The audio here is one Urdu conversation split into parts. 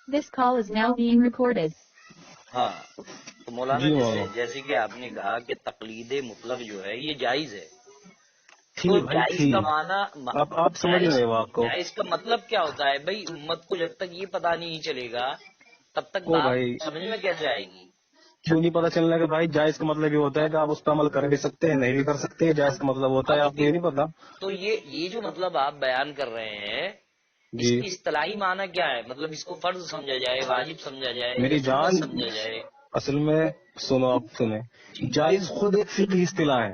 This call is now being recorded. ہاں تو مولانا جی مولانا جیسے کہ آپ نے کہا کہ تقلید مطلق جو ہے یہ جائز ہے، تھی تو بھائی جائز تھی. کا معنی آپ سمجھ رہے ہو آپ کو جائز کا مطلب کیا ہوتا ہے بھائی؟ امت کو جب تک یہ پتا نہیں چلے گا تب تک او بات بھائی سمجھ میں کیسے آئے گی؟ کیوں نہیں پتا چلنا کہ بھای جائز کا مطلب یہ ہوتا ہے کہ آپ اس پہ عمل کر بھی سکتے ہیں نہیں بھی کر سکتے. جائز کا مطلب ہوتا ہے آپ کو یہ نہیں پتا؟ تو یہ جو مطلب آپ بیان کر رہے ہیں اس جی کی اصطلاحی معنی کیا ہے؟ مطلب اس کو فرض سمجھا جائے، واجب سمجھا جائے یا میری سنت جان، سمجھا جائے؟ اصل میں سنو، آپ سنیں، جی جائز خود ایک فقہی اصطلاح ہے.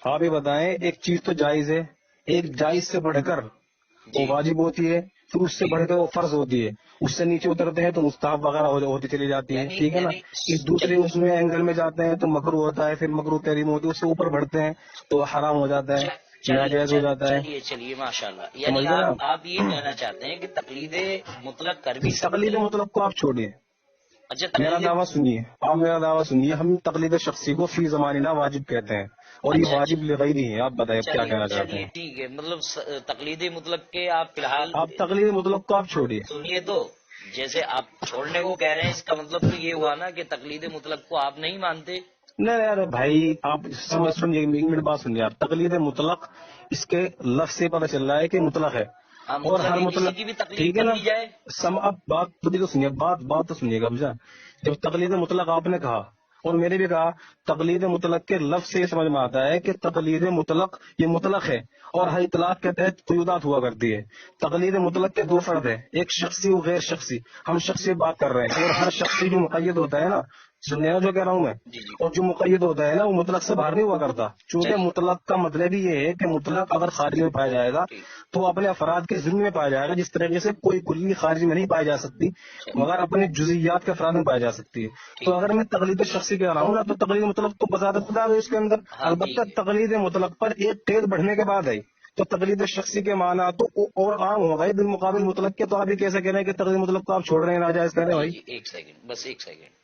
آپ یہ بتائیں، ایک چیز تو جائز ہے، ایک جائز سے بڑھ کر وہ جی واجب ہوتی ہے، پھر اس سے بڑھ کر وہ فرض ہوتی ہے، اس سے نیچے اترتے ہیں تو مستحب وغیرہ ہوتی چلی جاتی ہیں، ٹھیک ہے نا. اس دوسرے اس میں اینگل میں جاتے ہیں تو مکروہ ہوتا ہے، پھر مکروہ تحریم ہوتی ہے، اس سے اوپر بڑھتے ہیں تو حرام ہو جاتا ہے، ناجائز ہو جاتا ہے. چلیے ماشاء اللہ، سمجھ یعنی گئے نا؟ آپ یہ کہنا چاہتے ہیں کہ تقلید مطلق کر بھی سکتے تقلید ہیں؟ مطلب کو آپ چھوڑیے، اچھا میرا تقلید، دعویٰ سنیے، آپ میرا دعویٰ سنیے. ہم تقلید شخصی کو فی زماننا واجب کہتے ہیں، اور یہ اچھا واجب لغیری ہے. آپ بتائیے کیا کہنا چاہتے چلیے ہیں؟ ٹھیک ہے، مطلب تقلید مطلق کے آپ فی الحال آپ تقلید مطلب کو آپ چھوڑیے. سنیے تو جیسے آپ چھوڑنے کو کہہ رہے ہیں اس کا مطلب تو یہ ہوا نا کہ تقلید مطلق کو آپ نہیں مانتے؟ نہیں یار بھائی، آپ سمجھ سنیے، ایک منٹ بات سنیے. آپ تقلید مطلق، اس کے لفظ سے پتہ چل رہا ہے کہ مطلق ہے، ہاں اور مطلق ہر ہے، کسی مطلق، کی بھی تقلید ٹھیک ہے کر نا. لی جائے؟ اب بات خود ہی تو سنیے، بات تو سنیے گا بھجا. جب تقلید مطلق آپ نے کہا اور میں نے بھی کہا، تقلید مطلق کے لفظ سے یہ سمجھ میں آتا ہے کہ تقلید مطلق یہ مطلق ہے، اور ہر اطلاق کے تحت قیودات ہوا کرتی ہے. تقلید مطلق کے دو فرد ہیں، ایک شخصی و غیر شخصی. ہم شخصی بات کر رہے ہیں، اور ہر شخصی جو مقید ہوتا ہے نا، سننے جو کہہ رہا ہوں میں، جی جی اور جو مقید ہوتا ہے نا وہ مطلق سے باہر نہیں ہوا کرتا. چونکہ چلیے مطلق کا مطلب ہی یہ ہے کہ مطلق اگر خارج میں پایا جائے گا ٹھیک تو اپنے افراد کے ذمہ میں پایا جائے گا، جس طریقے سے کوئی کلی خارج میں نہیں پائی جا سکتی مگر اپنے جزیات کے افراد میں پائی جا سکتی ہے. تو اگر میں تقلید شخصی کہہ رہا ہوں نا تو تقلید مطلق تو بذات خدا ہے اس کے اندر. ہاں البتہ ٹھیک ہے، تقلید مطلق پر ایک ٹیل بڑھنے کے بعد ہے تو تقلید شخصی کے معنی تو اور عام ہو گئے بالمقابل مطلق کے. تو آپ یہ کیسے کہہ رہے ہیں کہ تقلید مطلق کو آپ چھوڑ رہے ہیں، ناجائز کہہ رہے ہیں جی بھائی؟ جی ایک سیکنڈ، بس ایک سیکنڈ.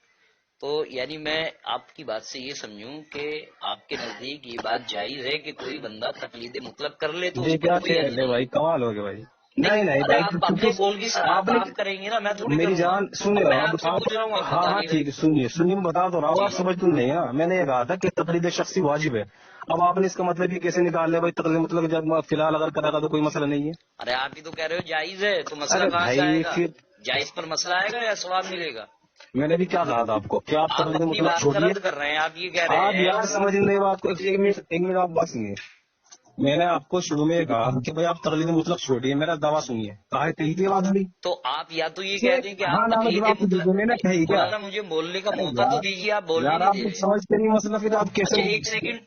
تو یعنی میں آپ کی بات سے یہ سمجھوں کہ آپ کے نزدیک یہ بات جائز ہے کہ کوئی بندہ تقلید مطلب کر لے تو یہ اس پر کیا کوئی کہہ حرج رہے نہیں؟ بھائی، کمال ہو گئے بھائی. نہیں نہیں نہیں ارے بھائی، آپ اپنے قول کی آپ صداقت نے، آپ کریں گے نا، میں تھوڑی میری کروں گا. جان سنیے، اب میں اب آپ سے پوچھ رہا ہوں، آپ ہاں ہاں بتائیے. ٹھیک ہے، سنیے میں بتا تو رہا ہوں، جی آپ سمجھ تو نہیں ہے. میں نے یہ کہا تھا کہ تقلید شخصی واجب ہے. اب آپ نے اس کا مطلب یہ کیسے نکال لیا بھائی تقلید مطلب جب فی الحال اگر کرے گا تو کوئی مسئلہ نہیں ہے؟ ارے آپ ہی تو کہہ رہے ہو جائز ہے، تو مسئلہ ارے کہاں سے آئے بھائی گا؟ پھر جائز پر مسئلہ آئے گا یا ثواب ملے گا؟ میں نے بھی کیا کہا تھا آپ کو، کیا آپ آپ تقلید اپنی مطلق بات کا چھوڑیے؟ رد کر رہے ہیں، آپ یہ کہہ آپ رہے ہیں. یار سمجھ نہیں بات کو. ایک منٹ آپ بات سنیے. میں نے آپ کو شروع میں کہا کہ بھائی آپ تقلید مطلق چھوڑیے، میرا دعویٰ سنیے. کہا ہے کہی تھی بات ابھی. تو آپ یا تو یہ کہہ دیں کہ ہاں آپ نام تقلید جواب مطلق، دیجیے، میں نے کہی کیا؟ مولانا مجھے بولنے کا ارے موقع تو یار، دیجیے، آپ بولنے یار نہیں آپ دے کچھ رہے. سمجھتے نہیں مسئلہ، پھر آپ اچھا کیسے؟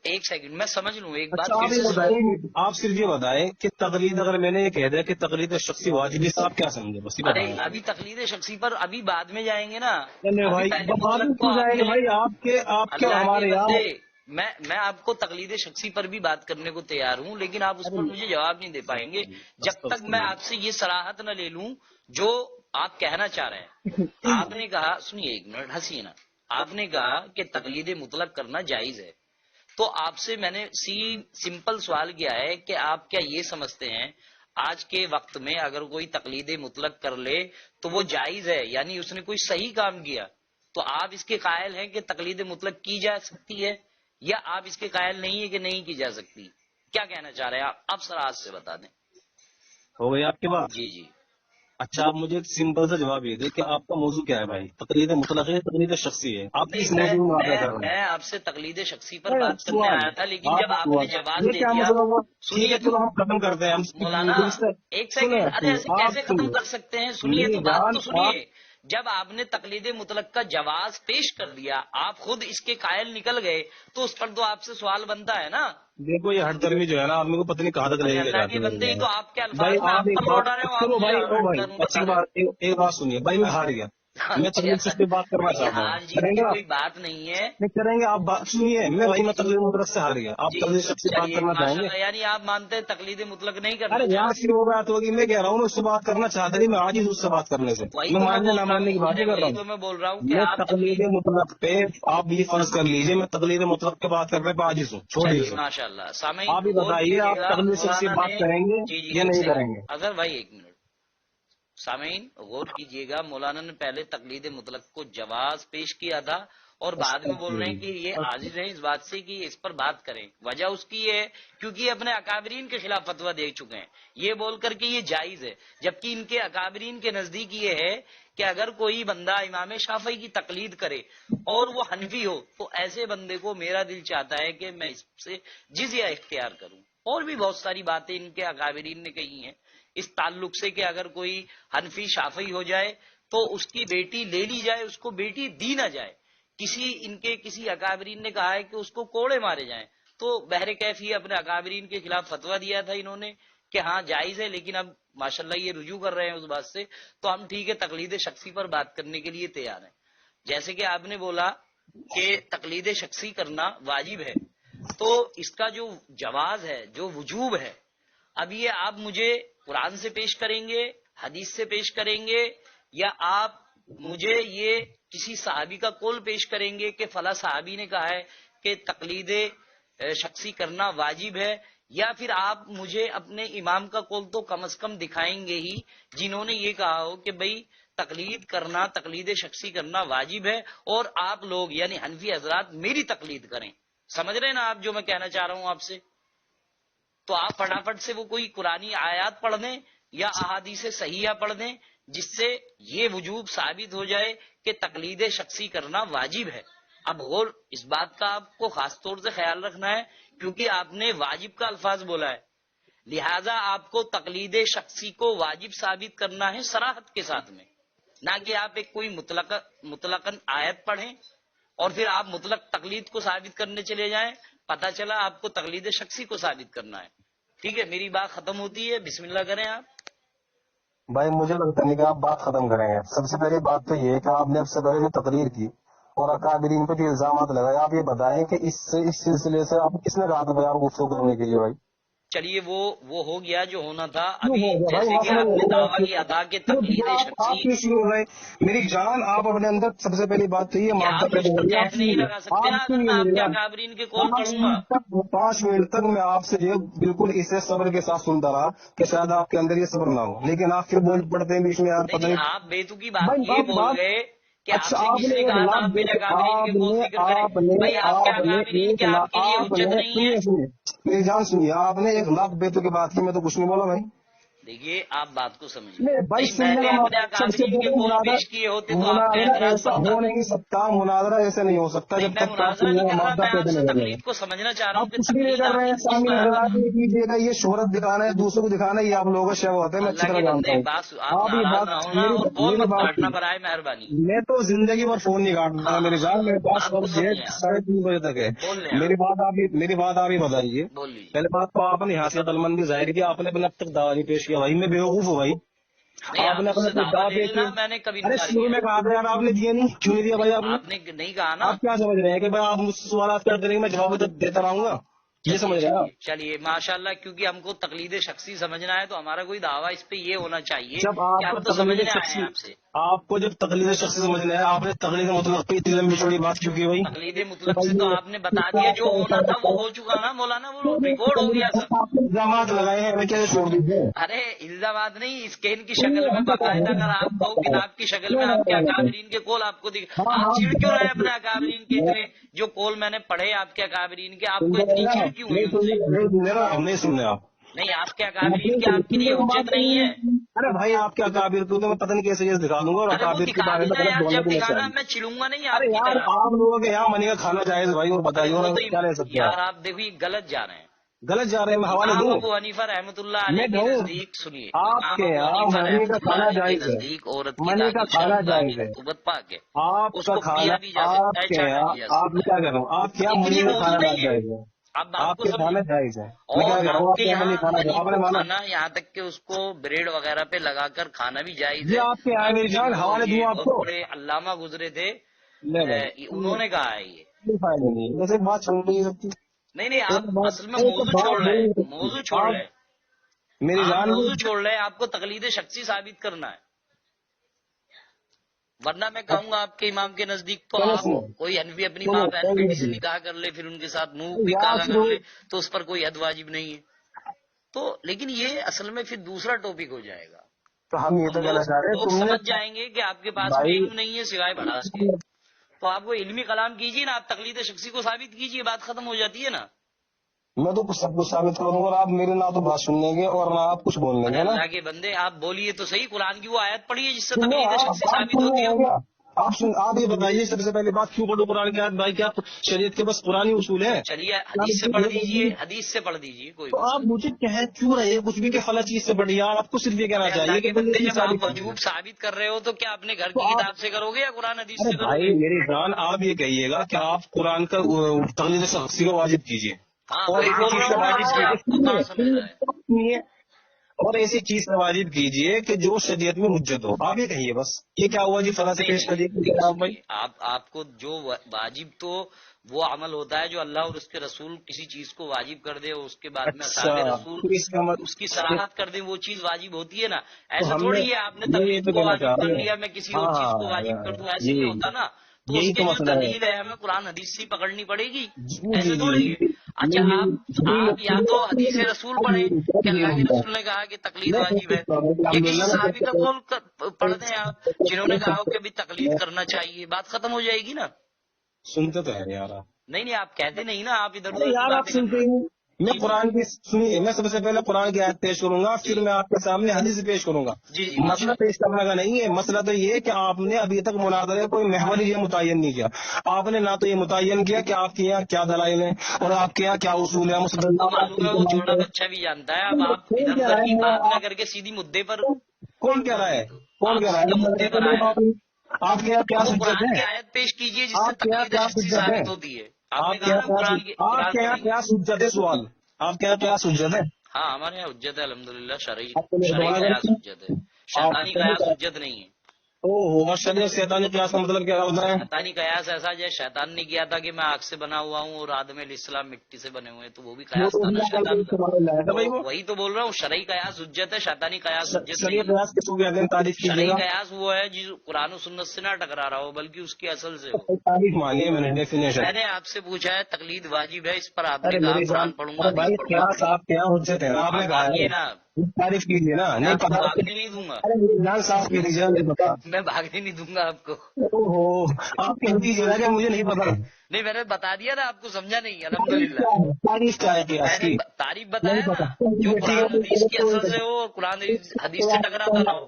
ایک سیکنڈ میں سمجھ لوں، ایک بات اچھا پھر آپ سے یہ سنو. بتائیں، آپ صرف یہ بتائیں کہ تقلید، اگر میں نے یہ کہہ دیا کہ تقلید شخصی واجب ہے تو آپ کیا سمجھے؟ بس یہ ارے بتائیں. ابھی تقلید شخصی پر ابھی بعد میں جائیں گے نا، نہیں ابھی بھائی، پہلے بعد میں مطلق کو کیوں آپ جائیں گے نے، بھائی؟ آپ کے اللہ کے ہمارے بندے، یہاں. میں آپ کو تقلید شخصی پر بھی بات کرنے کو تیار ہوں، لیکن آپ اس پر مجھے جواب نہیں دے پائیں گے جب تک میں آپ سے یہ صراحت نہ لے لوں جو آپ کہنا چاہ رہے ہیں. آپ نے کہا، سنیے ایک منٹ، ہنسیے نا. آپ نے کہا کہ تقلید مطلق کرنا جائز ہے، تو آپ سے میں نے سمپل سوال کیا ہے کہ آپ کیا یہ سمجھتے ہیں آج کے وقت میں اگر کوئی تقلید مطلق کر لے تو وہ جائز ہے، یعنی اس نے کوئی صحیح کام کیا؟ تو آپ اس کے قائل ہیں کہ تقلید مطلق کی جا سکتی ہے، یا آپ اس کے قائل نہیں ہے کہ نہیں کی جا سکتی؟ کیا کہنا چاہ رہے ہیں آپ؟ اب سراحت سے بتا دیں. ہو گئی آپ کے بات؟ جی جی. اچھا آپ مجھے ایک سمپل سا جواب یہ دے کہ آپ کا موضوع کیا ہے بھائی؟ تقلید مطلق ہے، تقلید شخصی ہے؟ آپ نہیں، کس موضوع میں بات کر رہے میں آپ سے تقلید شخصی پر ہیں؟ بات کرنے سوال، آیا تھا، لیکن جب آپ نے سوال جواز یہ دے کیا دیا. مسئلہ ہوا؟ ٹھیک سنیے ہے تو چلو ہم ختم کرتے ہیں. ہم مولانا ایک سنیں، سیکنڈ، ارے ایسے آپ کیسے ختم سنیے کر سکتے ہیں؟ سنیے میری تو بات جان، تو آپ سنیے. جب آپ نے تقلید مطلق کا جواز پیش کر دیا، آپ خود اس کے قائل نکل گئے، تو اس پر تو آپ سے سوال بنتا ہے نا. دیکھو یہ ہٹ درمی جو ہے نا آدمی کو پتہ نہیں کہاں تک لے کے اللہ جاتی کے ہے میری بندے ہی جان. تو آپ کے بھائی الفاظ میں آپ آپ ایک پر بات لوٹ آ رہے ہو، آپ سنو مجھے بھائی، او بھائی درمی اچھی بتا رہے بات، ایک بات سنیے بھائی، میں ہار گیا. ہو. میں تقلید سے بات کرنا بھائی چاہتا ہوں، ہار جیت کریں کی گے آپ؟ کوئی بات نہیں ہے. نہیں کریں گے آپ بات سنیے. میں بھائی میں تقلید مطلق سے ہار گیا، آپ جی تقلید شخص سے بات چلیے کرنا چاہیں ماشاء گے؟ اللہ، یعنی آپ مانتے ہیں تقلید مطلق نہیں ارے کرنی یار چاہیے. پھر وہ بات ہوگی، میں کہہ رہا ہوں میں اس سے بات کرنا چاہتا نہیں، میں آج ہی اس سے بات کرنے سے، وہی میں تو میں ماننے بول نہ رہا ماننے کی ہوں، بات ارے نہیں کر رہا وہی ہوں. تو میں بول رہا ہوں کہ میں آپ تقلید مطلق پہ، آپ یہ فرض کر لیجئے میں تقلید مطلق پہ بات کرنے پہ عاجز ہوں، چھوڑ چلیے دیجیے. ماشاء اللہ. سامعین آپ ہی غور بتائیے کیجیے آپ گا، تقلید شخص سے مولانا بات نے، کریں گے جی جی یا ایک نہیں کریں سیکنڈ، گے؟ اگر بھائی ایک منٹ سامعین غور کیجئے گا، مولانا نے پہلے تقلید مطلق کو جواز پیش کیا تھا اور بعد میں بول رہے ہیں کہ یہ عاجز ہیں اس بات سے کہ اس پر بات کریں. وجہ اس کی یہ ہے کیونکہ یہ اپنے اکابرین کے خلاف فتویٰ دے چکے ہیں یہ بول کر کہ یہ جائز ہے، جبکہ ان کے اکابرین کے نزدیک یہ ہے کہ اگر کوئی بندہ امام شافعی کی تقلید کرے اور وہ حنفی ہو تو ایسے بندے کو میرا دل چاہتا ہے کہ میں اس سے جزیہ اختیار کروں. اور بھی بہت ساری باتیں ان کے اکابرین نے کہی ہیں اس تعلق سے کہ اگر کوئی حنفی شافعی ہو جائے تو اس کی بیٹی لے لی جائے، اس کو بیٹی دی نہ جائے. کسی اکابرین نے کہا ہے کہ اس کو کوڑے مارے جائیں. تو بہر کیفی اپنے اکابرین کے خلاف فتویٰ دیا تھا انہوں نے کہ ہاں جائز ہے، لیکن اب ماشاءاللہ یہ رجوع کر رہے ہیں اس بات سے، تو ہم ٹھیک ہے تقلید شخصی پر بات کرنے کے لیے تیار ہیں. جیسے کہ آپ نے بولا کہ تقلید شخصی کرنا واجب ہے، تو اس کا جو جواز ہے، جو وجوب ہے، اب یہ آپ مجھے قرآن سے پیش کریں گے، حدیث سے پیش کریں گے، یا آپ مجھے یہ کسی صحابی کا قول پیش کریں گے کہ فلاں صحابی نے کہا ہے کہ تقلید شخصی کرنا واجب ہے، یا پھر آپ مجھے اپنے امام کا قول تو کم از کم دکھائیں گے ہی جنہوں نے یہ کہا ہو کہ بھئی تقلید کرنا، تقلید شخصی کرنا واجب ہے، اور آپ لوگ یعنی حنفی حضرات میری تقلید کریں. سمجھ رہے ہیں نا آپ جو میں کہنا چاہ رہا ہوں آپ سے؟ تو آپ فٹافٹ سے وہ کوئی قرآنی آیات پڑھ دیں یا احادیث صحیحہ پڑھ دیں جس سے یہ وجوب ثابت ہو جائے کہ تقلید شخصی کرنا واجب ہے. اب غور اس بات کا آپ کو خاص طور سے خیال رکھنا ہے کیونکہ آپ نے واجب کا الفاظ بولا ہے، لہذا آپ کو تقلید شخصی کو واجب ثابت کرنا ہے صراحت کے ساتھ میں، نہ کہ آپ ایک کوئی مطلقاً آیت پڑھیں اور پھر آپ مطلق تقلید کو ثابت کرنے چلے جائیں، پتہ چلا آپ کو تقلید شخصی کو ثابت کرنا ہے. ٹھیک ہے، میری بات ختم ہوتی ہے، بسم اللہ کریں آپ. بھائی مجھے لگتا نہیں کہ آپ بات ختم کریں گے. سب سے پہلی بات تو یہ ہے کہ آپ نے اب سے پہلے جو تقریر کی اور اکابرین پہ جو الزامات لگائے، آپ یہ بتائیں کہ اس سلسلے سے آپ کس نے کہا تھا بھائی آپ گفتگو کرنے کے لیے؟ بھائی چلیے وہ ہو گیا جو ہونا تھا. ابھی جیسے کہ آپ نے دعویٰ کیا تھا کہ تقلید آپ شخصی، کیوں شروع ہو رہے میری جان؟ آپ اپنے اندر سب سے پہلی بات تو یہ کیا معاہدہ آپ مجھ پیدا پر کریے. قید نہیں لگا سکتے نا اگر میں آپ کے اکابرین کے قول پڑھوں گا؟ 5 منٹ تک میں آپ سے یہ بالکل اسے صبر کے ساتھ سنتا رہا کہ شاید آپ کے اندر یہ صبر نہ ہو، لیکن آپ پھر بول پڑتے ہیں بیچ میں یار پتہ نہیں، نہیں. آپ بیتوکی بات بھائی یہ آپ بول بات گئے کہ آپ اچھا سے آپ کس نے نے ایک کہا تھا لاکھ آپ میرے اکابرین کے قول ذکر کریں. بھائی آپ کے اکابرین کیا آپ کے لیے حجت نہیں ہے؟ سنیے میری جان سنیے، آپ نے 1 لاکھ بیتوں کی بات کی، میں تو کچھ نہیں بولا بھائی. دیکھیے آپ بات کو سمجھیے. نہیں بھائی نہیں، میں سننے نے کا اپنے سب سے اکابرین کے پہلے قول پیش کیے ہوتے تو آپ کا مناظرہ اعتراض ایسا بنتا. ہو نہیں سکتا، مناظرہ ایسے نہیں ہو سکتا نہیں، جب میں تک کہ آپ مناظرہ سننے نہیں کا کر رہا، معاہدہ میں آپ پیدا سے نہیں کر تقلید کو سمجھنا چاہ رہا ہوں آپ کہ کچھ بھی نہیں تقلید کر آپ رہے نے ہیں. کس سامنے طرح. حضرات یہ کیجیے گا، یہ شہرت دکھانا ہے، دوسروں کو دکھانا ہے، یہ آپ لوگوں کا شے ہوتا ہے، میں اچھی اللہ طرح کے جانتا بندے ہوں. بات آپ آپ یہ ناراض بات نہ ہونا اور کال میری مت بات کاٹنا برائے مہربانی. میں تو زندگی بھر فون نہیں کاٹنا ہاں، میری جان. میرے پاس بات کو سمجھیں آپ. 3:30 بجے تک ہے. بول لیں میری آپ، بات آپ ہی بتائیے. بول لیجیے. پہلے بات تو آپ نے حیثیت علمندی ظاہر کی، آپ نے اپنے اب تک دعویٰ نہیں پیش کیا. بھائی میں بیوقوف ہوں بھائی. نہیں، آپ آپ نے اس اپنے سے دعویٰ دعویٰ لے پیش کیا. لینا، میں نے کبھی ارے انکار شروع کیا میں کہا تھا یار آپ نے دیا نہیں، کیوں نہیں دیا بھائی آپ نے؟ آپ نے نہیں کہا نا. آپ کیا سمجھ رہے ہیں کہ بھائی آپ مجھ سے سوالات کرتے رہیں گے، میں جواب دیتا رہوں گا؟ یہ سمجھ رہے ہیں آپ؟ چلیے ماشاءاللہ، کیونکہ ہم کو تقلید شخصی سمجھنا ہے تو ہمارا کوئی دعویٰ اس پہ یہ ہونا چاہیے جب کہ آپ ہم کو تو تقلید سمجھنے آئے ہیں شخصی آپ سے. آپ کو جب تقلید شخصی سمجھنا ہے، آپ نے تقلید مطلق پہ اتنی لمبی چوڑی بات کیوں کی بھائی؟ تقلید مطلق سے تو آپ نے بتا دیا جو ہونا تھا وہ ہو چکا نا مولانا، وہ ریکارڈ ہو گیا سب. آپ نے الزامات لگائے ہیں، ہمیں کیسے چھوڑ دیجیے؟ ارے الزامات نہیں، اسکین کی شکل میں باقاعدہ اگر آپ کہو کتاب کی شکل میں آپ کے اکابرین کے قول آپ کو آپ چڑ کیوں رہے اپنے اکابرین کے اتنے جو قول میں نے پڑھے آپ کے اکابرین کے، آپ کو اتنی چڑ کیوں ہوئی ان سے؟ نہیں سننے آپ. نہیں، آپ کے اکابرین کے آپ کے لیے حجت نہیں ہے. ارے بھائی آپ کیا اکابر تو میں پتہ نہیں کیسے یہ دکھا دوں گا، اور ارے وہ اکابر کے دکھا بارے میں دینا غلط یار، بولنے جب کو نہیں دکھانا چاہیے. میں چلوں گا نہیں ارے آپ کی یار طرح. آپ لوگوں کے یہاں منی کا کھانا جائز بھائی، اور ارے بتائیے وہ اور تو کیا لے سکتے ہیں یار آپ؟ آپ دیکھیے غلط جا رہے ہیں. غلط جا رہے ہیں، میں حوالے امام دوں. ابو حنیفہ رحمۃ اللہ میں علیہ کے دوں نزدیک، سنیے، آپ امام کے ابو یہاں حنیفہ منی رحمۃ کا اللہ کھانا علیہ کے جائز ہے، نزدیک عورت کی منی کا داخل کھانا شرمگاہ جائز میں ہے. رطوبت پاک ہے، آپ اس کا کو کھانا پیا بھی جا آپ سکتا ہے، کے چاٹا یہاں بھی جا آپ سکتا ہے. کیا کروں؟ آپ کیا لیکن منی یہ کا موضوع کھانا نہیں ہے. جائز ہے؟ آپ بات آپ کو کے کھانا سمجھیں. جائز ہے. میں اور کیا کہہ رہا ہوں، آپ آپ کے کیا منی یہاں کھانا جائز؟ منی آپ نے کو مانا؟ کھانا، یہاں تک کہ اس کو بریڈ وغیرہ پہ لگا کر کھانا بھی جائز جی ہے. آپ کے آئے میری جان، جو حوالے دوں یہ آپ بہت کو؟ بڑے علامہ گزرے تھے، لے لیں، انہوں نے کہا ہے یہ. کوئی فائدہ نہیں ہے، ایسے بات چھوڑ نہیں سکتی. نہیں نہیں، آپ اصل میں ایک موضوع چھوڑ بات رہے بول ہیں، نہیں سکتی موضوع چھوڑ آپ رہے ہیں. میری آپ جان. موضوع چھوڑ رہے ہیں، آپ کو تقلید شخصی ثابت کرنا ہے. ورنہ میں کہوں گا آپ کے امام کے نزدیک تو چلو آپ سنو کوئی حنفی اپنی سنو ماں بہن بیٹی سے سنو نکاح کر لے، پھر ان کے ساتھ منہ بھی یار کالا کر سنو. لے تو اس پر کوئی حد واجب نہیں ہے. تو لیکن یہ اصل میں پھر دوسرا ٹاپک ہو جائے گا. تو ہم یہ تو کہنا چاہ رہے ہیں لوگ تم نے سمجھ جائیں گے کہ آپ کے پاس بھائی علم نہیں ہے سوائے بڑھاس کے، تو آپ کو علمی کلام کیجیے نا، آپ تقلید شخصی کو ثابت کیجیے، بات ختم ہو جاتی ہے نا۔ میں تو سب کچھ ثابت کروں گا اور آپ میرے نہ تو بات سننے گے اور نہ آپ کچھ بولنے ارے گے نا۔ اللہ کے بندے آپ بولیے تو صحیح، قرآن کی وہ آیت پڑھیے جس سے سنو تقلید آپ شخصی ثابت سننے ہوتی ہوں ہے۔ گے، آپ یہ بتائیے سب سے پہلے بات، کیوں پڑھو قرآن کی آیت؟ بھائی کیا شریعت کے بس قرآن ہی اصول ہے؟ چلیے حدیث سے پڑھ دیجیے، حدیث سے پڑھ دیجیے، کوئی تو مسئلہ آپ مجھے کہہ کیوں رہے ہیں کچھ بھی کہ فلاں چیز سے پڑھیے؟ آپ کو صرف یہ کہنا نہیں۔ چاہیے اللہ کہ کے تم یہ بندے چیز جب آپ ثابت کرو۔ وجوب ثابت کر رہے ہو تو کیا اپنے گھر تو کی آپ کتاب سے کرو گے یا قرآن حدیث ارے سے کرو بھائی گے؟ میری جان، آپ یہ کہیے گا کہ آپ قرآن کا تقلید شخصی کو واجب کیجیے، ہاں اور وہی ایسی بول چیز رہا سے ہوں نا، واجب اس سے آپ کو کہاں سمجھ رہا ہے؟ کیجیے، اور ایسی چیز سے واجب کیجیے کہ جو شریعت میں حجت ہو۔ آپ یہ کہیے بس، یہ کیا ہوا جی فلاں سے پیش کریے جناب بھائی؟ آپ کو جو واجب تو وہ عمل ہوتا ہے جو اللہ اور اس کے رسول کسی چیز کو واجب کر دے اور اس کے بعد میں اچھا اصحاب رسول تو اس کا اس کی صراحت کر دیں، وہ چیز واجب ہوتی ہے نا۔ تو ایسا ہم تھوڑی نے ہے آپ نے میں یہ تقلید تو کو کہنا چاہ واجب کر رہا ہوں، لیا میں کسی اور چیز کو واجب کر دوں، ہاں ایسے نہیں ہوتا نا۔ تو اس یہی کے تو جو مسئلہ ہے۔ دلیل ہے ہمیں قرآن حدیث سے پکڑنی پڑے گی، جی ایسے جی تھوڑی ہے۔ اچھا آپ یا تو حدیث جی رسول پڑھیں کہ اللہ کے رسول نے کہا کہ تقلید واجب ہے، یا کسی صحابی کا قول پڑھ دیں آپ جنہوں نے کہا کہ بھی تقلید کرنا چاہیے، بات ختم ہو جائے گی نا۔ سنتے تو ہے یار آپ۔ نہیں آپ کہتے نہیں نا، آپ ادھر ارے ادھر کی یار آپ باتیں کر سنتے رہے ہی ہیں۔ نہیں۔ میں جی قرآن کی سنیے، میں سب سے پہلے قرآن کی آیت پیش کروں گا، جی پھر میں آپ کے سامنے حدیث پیش کروں گا۔ جی مسئلہ ماشاء پیش کرنے کا نہیں ہے، مسئلہ تو یہ ہے کہ آپ نے ابھی تک مناظرے کوئی محور یہ متعین نہیں کیا۔ آپ نے نہ تو یہ متعین کیا کہ آپ کے یہاں کیا دلائل ہیں اور آپ کے یہاں کیا اصول ہیں۔ اللہ کو معلوم ہے، وہ چھوٹا بچہ بھی جانتا ہے۔ اب آپ کون ادھر کہہ ادھر رہا کی بات ہے؟ نہ کر کے سیدھی مدے پر، کون کہہ رہا ہے؟ کون آپ کہہ رہا سیدھے مدے پر آئے نا۔ ہے؟ آپ کے یہاں کیا وہ حجت قرآن ہے؟ کی آیت پیش کیجئے جس سے آپ کے یہاں تقلید کیا شخصی حجت ہے؟ ثابت ہوتی ہے۔ آپ نے آپ کے کہا یہاں نا کیا قرآن آپ کے یہاں پڑھیں گے۔ کیا حجت ہے؟ سوال آپ کے یہاں کیا حجت ہے؟ ہاں ہمارے یہاں حجت ہے الحمدللہ، شرعی آپ کو شرعی دوبارہ قیاس حجت ہے، شیطانی قیاس حجت نہیں ہے۔ او شریعت شیطانی قیاس کا مطلب کیا ہوتا ہے؟ شیطانی قیاس ایسا جیسے شیطان نے کیا تھا کہ میں آگ سے بنا ہوا ہوں اور آدم علیہ السلام مٹی سے بنے ہوئے ہیں، تو وہ بھی قیاس تھا نا شیطان کا۔ تو وہی تو بول رہا ہوں، شرعی قیاس حجت ہے، شیطانی قیاس حجت شریعت نہیں ہے۔ قیاس کس کو کہتے ہیں؟ تعریف کیجیے شرعی گا۔ قیاس وہ ہے جو قرآن و سنت سے نہ ٹکرا رہا ہو بلکہ اس کی اصل سے ہو۔ تعریف مانیے، میں نے ڈیفینیشن۔ میں نے آپ سے پوچھا ہے تقلید واجب ہے، اس پر آپ ارے نے کہا میری جان، قرآن پڑھوں گا ارے حدیث بھائی پڑھوں گا۔ قیاس آپ کے یہاں حجت ہے، آپ نے آپ کہا بھاگیے ہے، نا، تعریف کیجیے نا۔ میں نہیں آپ کو پتا، بھاگنے نہیں دوں گا، ارے میری جان صاف کی دیجیے، مجھے پتا۔ میں بھاگنے نہیں دوں گا آپ کو۔ اوہو، آپ کہہ دیجیے نا کہ مجھے نہیں پتا۔ نہیں میں نے بتا دیا نا، آپ کو سمجھا نہیں الحمدللہ۔ تعریف کیا ہے میں قیاس نے کی؟ تعریف نہیں بتایا نا، پتا۔ جو ٹھیک قرآن حدیث کی اصل سے ہے، ہو اور قرآن حدیث سے ٹکراتا نہ ہو۔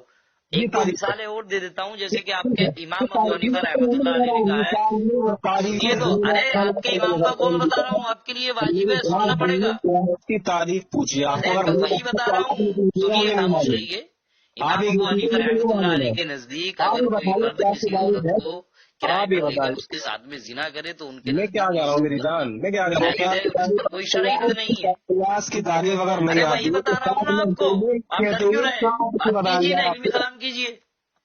یہ ایک دو تعریف مثالیں اور دے دیتا ہوں، جیسے کہ آپ کے امام ابو حنیفہ رحمۃ اللہ علیہ نے کہا ہے، سنیے تو، ارے آپ کے امام کا قول بتا رہا ہوں، آپ کے لیے واجب ہے، سننا پڑے گا۔ کی تعریف پوچھیے آپ کو، ارے اگر وہی بتا رہا ہوں، سنیے خاموش رہیے۔ امام ابو حنیفہ رحمۃ اللہ علیہ کے نزدیک اگر کوئی مرد کسی عورت کو کرائے پر لے کر اس کے ساتھ میں زنا کرے تو ان کے میں کیا نزدیک کہہ رہا ہوں میری جان، میں کیا کہہ رہا جائز ہے، اس پر کوئی شرعی حد نہیں ہے۔ قیاس کی تعریف اگر ارے نہیں وہی آتی بتا رہا ہوں نا آپ کو، آپ ڈر کیوں رہے؟ بات کیجیے نا، علمی کلام کیجیے۔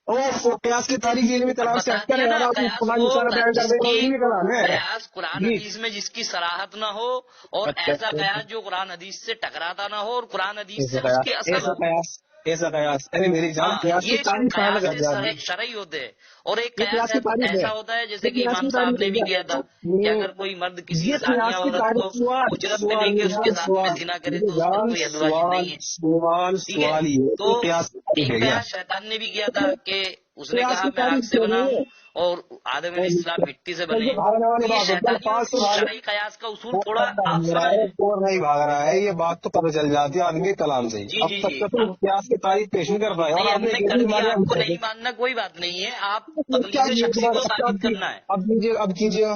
قیاس کی تعریف علمی اب کلام سے بتا ہٹ کر دیا نا، یار، آپ قیاس قرآن وہ نشانہ بیان کر جس دے گا، کی علمی کلام ہے قیاس قرآن جی۔ حدیث میں جس کی صراحت نہ ہو اور اچھا، ایسا قیاس جو قرآن حدیث سے ٹکراتا نہ ہو اور قرآن حدیث سے اس کی اصل ہو۔ ایسا قیاس، ارے میری جان، ہاں قیاس کی یہ تعریف کہاں قیاس لگا دیا آپ نے؟ شرعی ہوتے ہیں، اور ایک یہ قیاس کی تعریف ہے، ایسا ہوتا ہے جیسے یہ کہ قیاس امام کی صاحب تعریف نے بھی ہے کیا تھا کہ اگر کوئی مرد کسی یہ ثانیہ قیاس کی عورت تعریف، کو اجرت میں لے کے اس کے ساتھ میں زنا کرے تو اس پر کوئی حد واجب نہیں ہے، ٹھیک ہے؟ سوال یہ تو قیاس کی تعریف ایک ہے کیا؟ قیاس شیطان نے بھی کیا تھا کہ اس نے قیاس کہا کی میں آگ تعریف سے کیا بنا نہیں ہوں ہے؟ اور آدم علیہ السلام مٹی سے بنے یہ ہیں، بھاگنے والی تو یہ بات ہوتی ہے، شیطانی اور 500 شرعی قیاس کا اصول تھوڑا آپ بھاگ رہا سمجھ ہے، لیں۔ کون نہیں بھاگ رہا ہے، یہ بات تو پتہ چل جاتی ہے آدمی کے کلام سے ہی۔ جی اب جی تک جی، تو تم قیاس کی تعریف پیش نہیں کر پائے، اور نہیں آپ ہم نے نے یہ کر بھی دیا، آپ کو ہمارے نہیں ماننا کوئی بات نہیں ہے، آپ کیا تقلید کیے شخصی کو ثابت کرنا ہے، اب کیجیے گا،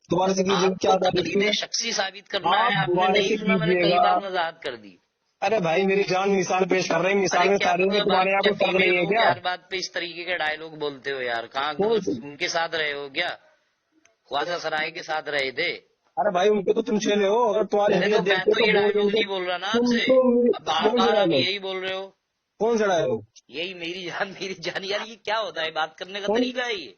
دوبارہ سے کیجیے گا، آپ کو کیا تعریف کی تقلید ہے؟ شخصی ثابت کرنا ہے۔ آپ نے دوبارہ نہیں سے سنا، میں نے کیجیے کئی گا۔ بار وضاحت کر دی۔ ارے بھائی میری جان، مثال پیش کر رہے ہیں، مثال ارے میں کیا تعریف میں مطلب، تمہارے آپ یہاں جب کوئی فرق فیمیل نہیں ہے ہو کیا؟ کے ہر بات پہ اس طریقے کے ڈائلگ بولتے ہو یار، کہاں ان کے ساتھ رہے ہو کیا؟ خواجہ سرائے کے ساتھ رہے تھے؟ ارے بھائی ان کے تو تم چلے ہو، اگر تمہاری ارے تو حیثیت میں دیکھتے تو تو یہ بول ڈائلگ دیں نہیں بول رہا نا آپ تم سے، تو اب بار کون سے بار آپ ڈائلگ؟ یہی بول رہے ہو، کون سا ڈائلگ؟ یہی میری جان یار، یہ کیا ہوتا ہے؟ بات کرنے کا کون؟ طریقہ ہے یہ؟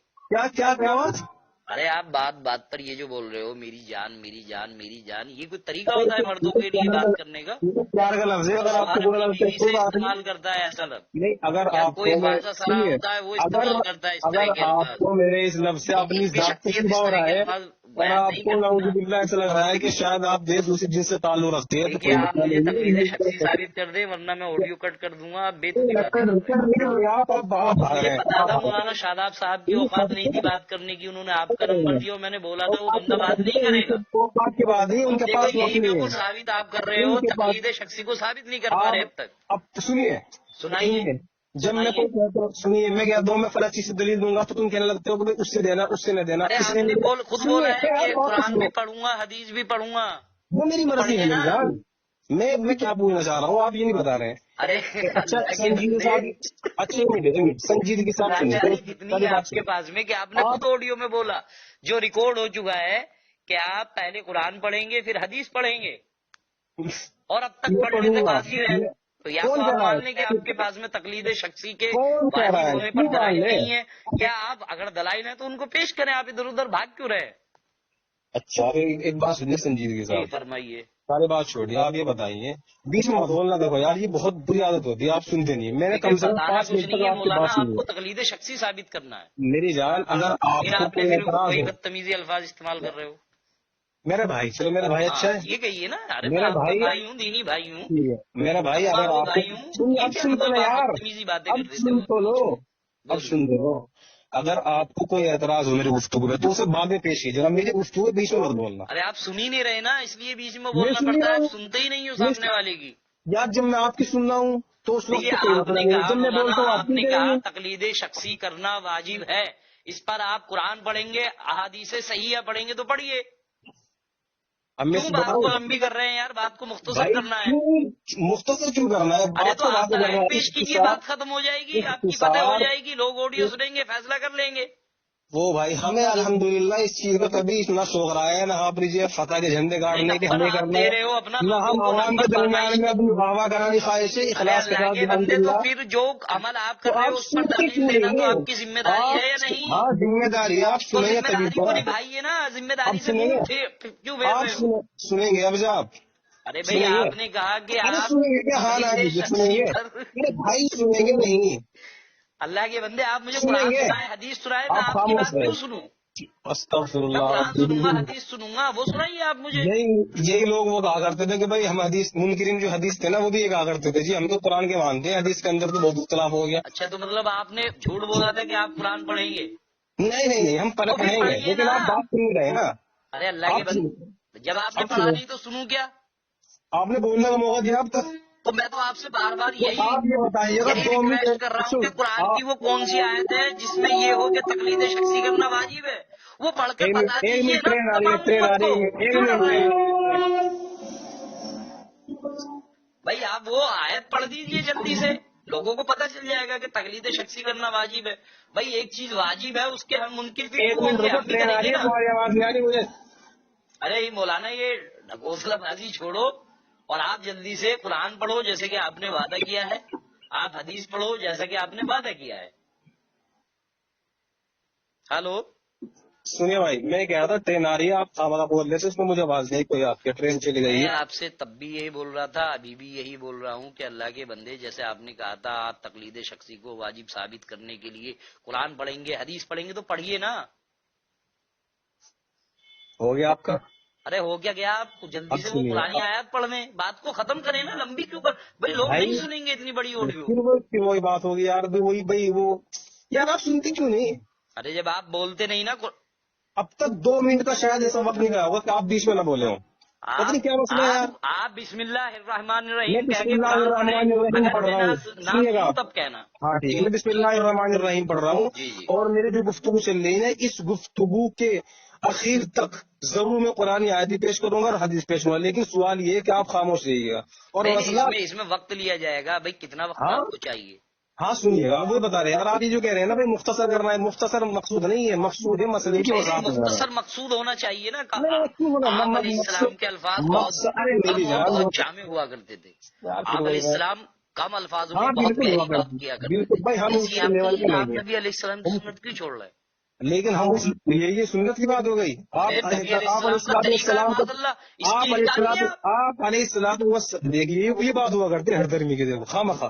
کیا بات؟ ارے آپ بات پر یہ جو بول رہے ہو میری جان میری جان میری جان، یہ کوئی طریقہ ہوتا ہے مردوں کے لیے بات کرنے کا؟ یہ تو پیار کا لفظ ہے، اگر آپ کو شوہر برا اپنی لگتا ہے بیوی کوئی سے بات نہیں۔ استعمال کرتا ہے ایسا لفظ، نہیں، اگر یا آپ کوئی کو خواجہ سرا سنیے، ہوتا ہے وہ استعمال کرتا ہے اس طرح اگر کے آپ الفاظ؟ کو میرے اس لفظ سے تو اپنی ان کی ذات سے شخصیت اس شبہ ہو طرح رہا کے ہے، الفاظ اور آپ کو نعوذ باللہ ایسا لگ رہا ہے کہ شاید آپ بے دوسری جن سے تعلق رکھتے ہیں تو دیکھیے آپ مجھے تقلید شخصی ثابت کر دیں ورنہ میں آڈیو کٹ کر دوں گا. آپ بےتکی بات کر رہے ہیں. مجھے پتا تھا مولانا شاداب صاحب کی اوقات نہیں تھی بات کرنے کی, انہوں نے آپ کا نمبر دیا اور میں نے بولا تھا وہ بندہ بات نہیں کرے گا. بات کی بات نہیں, ان کے دیکھو پاس یہی بالکل ثابت آپ کر رہے ہو, تقلید شخصی کو ثابت نہیں کر پا رہے اب تک. اب سنیے سنائیے. جب میں کوئی کہتا ہوں سنیے میں کہتا ہوں میں فلاں چیز سے دلیل دوں گا تو تم کہنے لگتے ہو کہ اس سے دینا اس سے نہ دینا. ارے اس آپ نے نے خود بولا ہے کہ قرآن بھی پڑھوں گا حدیث بھی پڑھوں گا. وہ میری مرضی ہے میری جان. میں کیا پوچھنا چاہ رہا ہوں آپ یہ نہیں بتا رہے ہیں. ارے اچھا سنجیدگی کے ساتھ اچھے سنجیدگی کے ساتھ کتنی ہے آپ کے پاس میں کہ آپ نے خود آڈیو میں بولا جو ریکارڈ ہو چکا ہے کہ آپ پہلے قرآن پڑھیں گے پھر حدیث پڑھیں گے اور اب تک پڑھنے سے باقی ہے. تو یا تو آپ مان لیں کہ آپ کے پاس میں تقلید شخصی کے واجب ہونے پر دلائل نہیں ہے, یا آپ اگر دلائل ہیں تو ان کو پیش کریں. آپ ادھر ادھر بھاگ کیوں رہے؟ اچھا ایک بات سنیے سنجیدگی کے ساتھ, فرمائیے. سارے بات چھوڑیے آپ یہ بتائیے بیچ میں بولنا. دیکھو یار یہ بہت بری عادت ہوتی ہے, آپ سنتے نہیں. میں نے کم سے کم 5 منٹ تک آپ کی بات آپ سنی. کو تقلید شخصی ثابت کرنا ہے میری جان اگر آپ پھر کو آپ نے کوئی پھر اعتراض وہی ہو, بدتمیزی الفاظ استعمال کر رہے ہو. میرا بھائی چلو میرا بھائی اچھا ہے, یہ کہیے نا. ارے میں میرا آپ کا بھائی بھائی ہوں, دینی بھائی ہوں, میرا بھائی اگر آپ بھائی ہوں. اب سن تو لو یار, بدتمیزی باتیں اب کر رہے سن تھے. تو لو, اب سن تو لو. اگر آپ کو کوئی اعتراض ہو میری گفتگو میں تو اسے بعد میں پیش کیجیے, میری گفتگو بیچ میں مت بولنا. ارے آپ سن ہی نہیں رہے نا, اس لیے بیچ میں بولنا پڑتا ہے. آپ سنتے ہی نہیں ہو سامنے والے کی. یار جب میں آپ کی سن رہا ہوں تو اس وقت تو کوئی آپ مسئلہ نے نہیں ہے, کہا جب میں بولتا ہوں آپ نے سنتے کہا نہیں. تقلید شخصی کرنا واجب ہے, اس پر آپ قرآن پڑھیں گے احادیث صحیحہ پڑھیں گے تو پڑھیے. اب میں کیوں بات کو لمبی کر رہے ہیں یار؟ بات کو مختصر کرنا ہے. مختصر کیوں کرنا ہے؟ ارے بات تو کو آپ کرنا دلائل ہے. پیش کیجیے, بات ختم ہو جائے گی, آپ کی فتح ہو جائے گی, لوگ آڈیو سنیں گے فیصلہ کر لیں گے. وہ بھائی ہمیں الحمدللہ اس چیز کا کبھی اتنا شوق رہا ہے نہ آپ لیجیے فتح کے جھنڈے گاڑنے کے ہمیں کرنا ہے, نہ ہم عوام کے درمیان میں اپنی واہ کرنے کی خواہش ہے. اخلاص کے ساتھ الحمدللہ. تو پھر جو عمل آپ کر رہے ہو اس پر دلیل دینا تو آپ کی ذمہ داری ہے یا نہیں؟ ہاں ذمہ داری ہے, آپ تو سنیں گے ذمہ تبھی داری تو. کو نبھائیے نا, ذمہ داری سے کیوں پھیر آپ رہے ہو؟ سنیں گے اب آپ ارے بھائی آپ نے کہا کہ آپ سنیں گے, ہاں نہ سنیں گے میرے بھائی, سنیں گے نہیں. اللہ کے بندے آپ مجھے قرآن سنائے حدیث سنائے, میں آپ کی بات کیوں سنوں؟ استغفر میں قرآن اللہ. سنوں گا حدیث سنوں گا, وہ سنائیے آپ مجھے. یہی لوگ وہ کہا کرتے تھے کہ بھائی ہم حدیث منکرین جو حدیث تھے نا وہ بھی یہ کہا کرتے تھے جی ہم تو قرآن کے مانتے ہیں, حدیث کے اندر تو بہت اختلاف ہو گیا. اچھا تو مطلب آپ نے جھوٹ بولا تھا کہ آپ قرآن پڑھیں گے؟ نہیں ہم پڑھیں گے, لیکن آپ بات سن رہے ہیں نا. ارے اللہ کے بندے, جب آپ نے پڑھا نہیں تو سنوں کیا؟ آپ نے بولنے کا موقع دیا اب تک, تو میں تو آپ سے بار بار یہی آپ یہ بتائیے گا 2 منٹ ریکویسٹ کر رہا ہوں کہ قرآن کی وہ کون سی آیت ہے جس میں یہ ہو کہ تقلید شخصی کرنا واجب ہے, وہ پڑھ کر بتا دیجیے نا. ٹرین آ رہی ہے, کیوں ڈر رہے ہیں بھائی؟ آپ وہ آیت پڑھ دیجیے جلدی سے, لوگوں کو پتہ چل جائے گا کہ تقلید شخصی کرنا واجب ہے. بھائی ایک چیز واجب ہے اس کے ہم منکر بھی کیوں ہوں گے, ہم بھی کریں گے نا. آواز نہیں آ رہی مجھے. ارے مولانا یہ حوصلہ بازی چھوڑو اور آپ جلدی سے قرآن پڑھو جیسے کہ آپ نے وعدہ کیا ہے, آپ حدیث پڑھو جیسا کہ آپ نے وعدہ کیا ہے. ہلو سنیے بھائی, میں کہہ رہا تھا ٹرین آ رہی ہے, آپ خامخواہ بول رہے تھے, اس میں مجھے آواز نہیں کوئی آپ کی ٹرین چلی گئی میں ہے. آپ سے تب بھی یہی بول رہا تھا, ابھی بھی یہی بول رہا ہوں کہ اللہ کے بندے جیسے آپ نے کہا تھا آپ تقلید شخصی کو واجب ثابت کرنے کے لیے قرآن پڑھیں گے حدیث پڑھیں گے تو پڑھیے نا. ہو گیا آپ کا؟ ارے ہو کیا آپ جلدی سے وہ پرانی آیات پڑھ لیں, بات کو ختم کریں نا, لمبی کیوں کر بھائی, لوگ نہیں سنیں گے اتنی بڑی آڈیو. پھر وہی بات ہوگی یار, وہی بھائی وہ یار آپ سنتے کیوں نہیں؟ ارے جب آپ بولتے نہیں نا, اب تک 2 منٹ کا شاید ایسا وقت نہیں گیا ہوگا کہ آپ بیچ میں نہ بولے ہوں. پتہ نہیں کیا مسئلہ ہے یار. آپ بسم اللہ الرحمن میں الرحیم بسم اللہ الرحمن الرحیم پڑھ رہا ہوں, سنیے گا تب کہنا. ہاں ٹھیک ہے, میں بسم اللہ الرحمن الرحیم پڑھ رہا ہوں. اور میری جو گفتگو چل رہی ہے اس گفتگو کے اخیر تک ضرور میں قرآن آیت پیش کروں گا اور حدیث پیش کروں گا, لیکن سوال یہ ہے کہ آپ خاموش رہیے گا. اور مسئلہ اس میں وقت لیا جائے گا. بھائی کتنا وقت آپ کو چاہیے؟ ہاں سنیے گا, وہ بتا رہے ہیں. اگر آپ یہ جو کہہ رہے ہیں نا بھائی مختصر کرنا ہے, مختصر مقصود نہیں ہے, مقصود ہے مسئلے کی وضاحت. مختصر مقصود ہونا چاہیے نا. آپ علیہ السلام کے الفاظ بہت جامع ہوا کرتے تھے. آپ علیہ السلام کم الفاظوں میں بہت گہری بات کیا کرتے تھے. آپ نبی علیہ السلام کی سنت کیوں چھوڑ رہے ہیں؟ لیکن ہم یہ سنت کی بات ہو گئی. آپ علیہ السلام دیکھیے یہ بات ہوا کرتے ہیں ہر دھرمی کے خواہ مخواہ.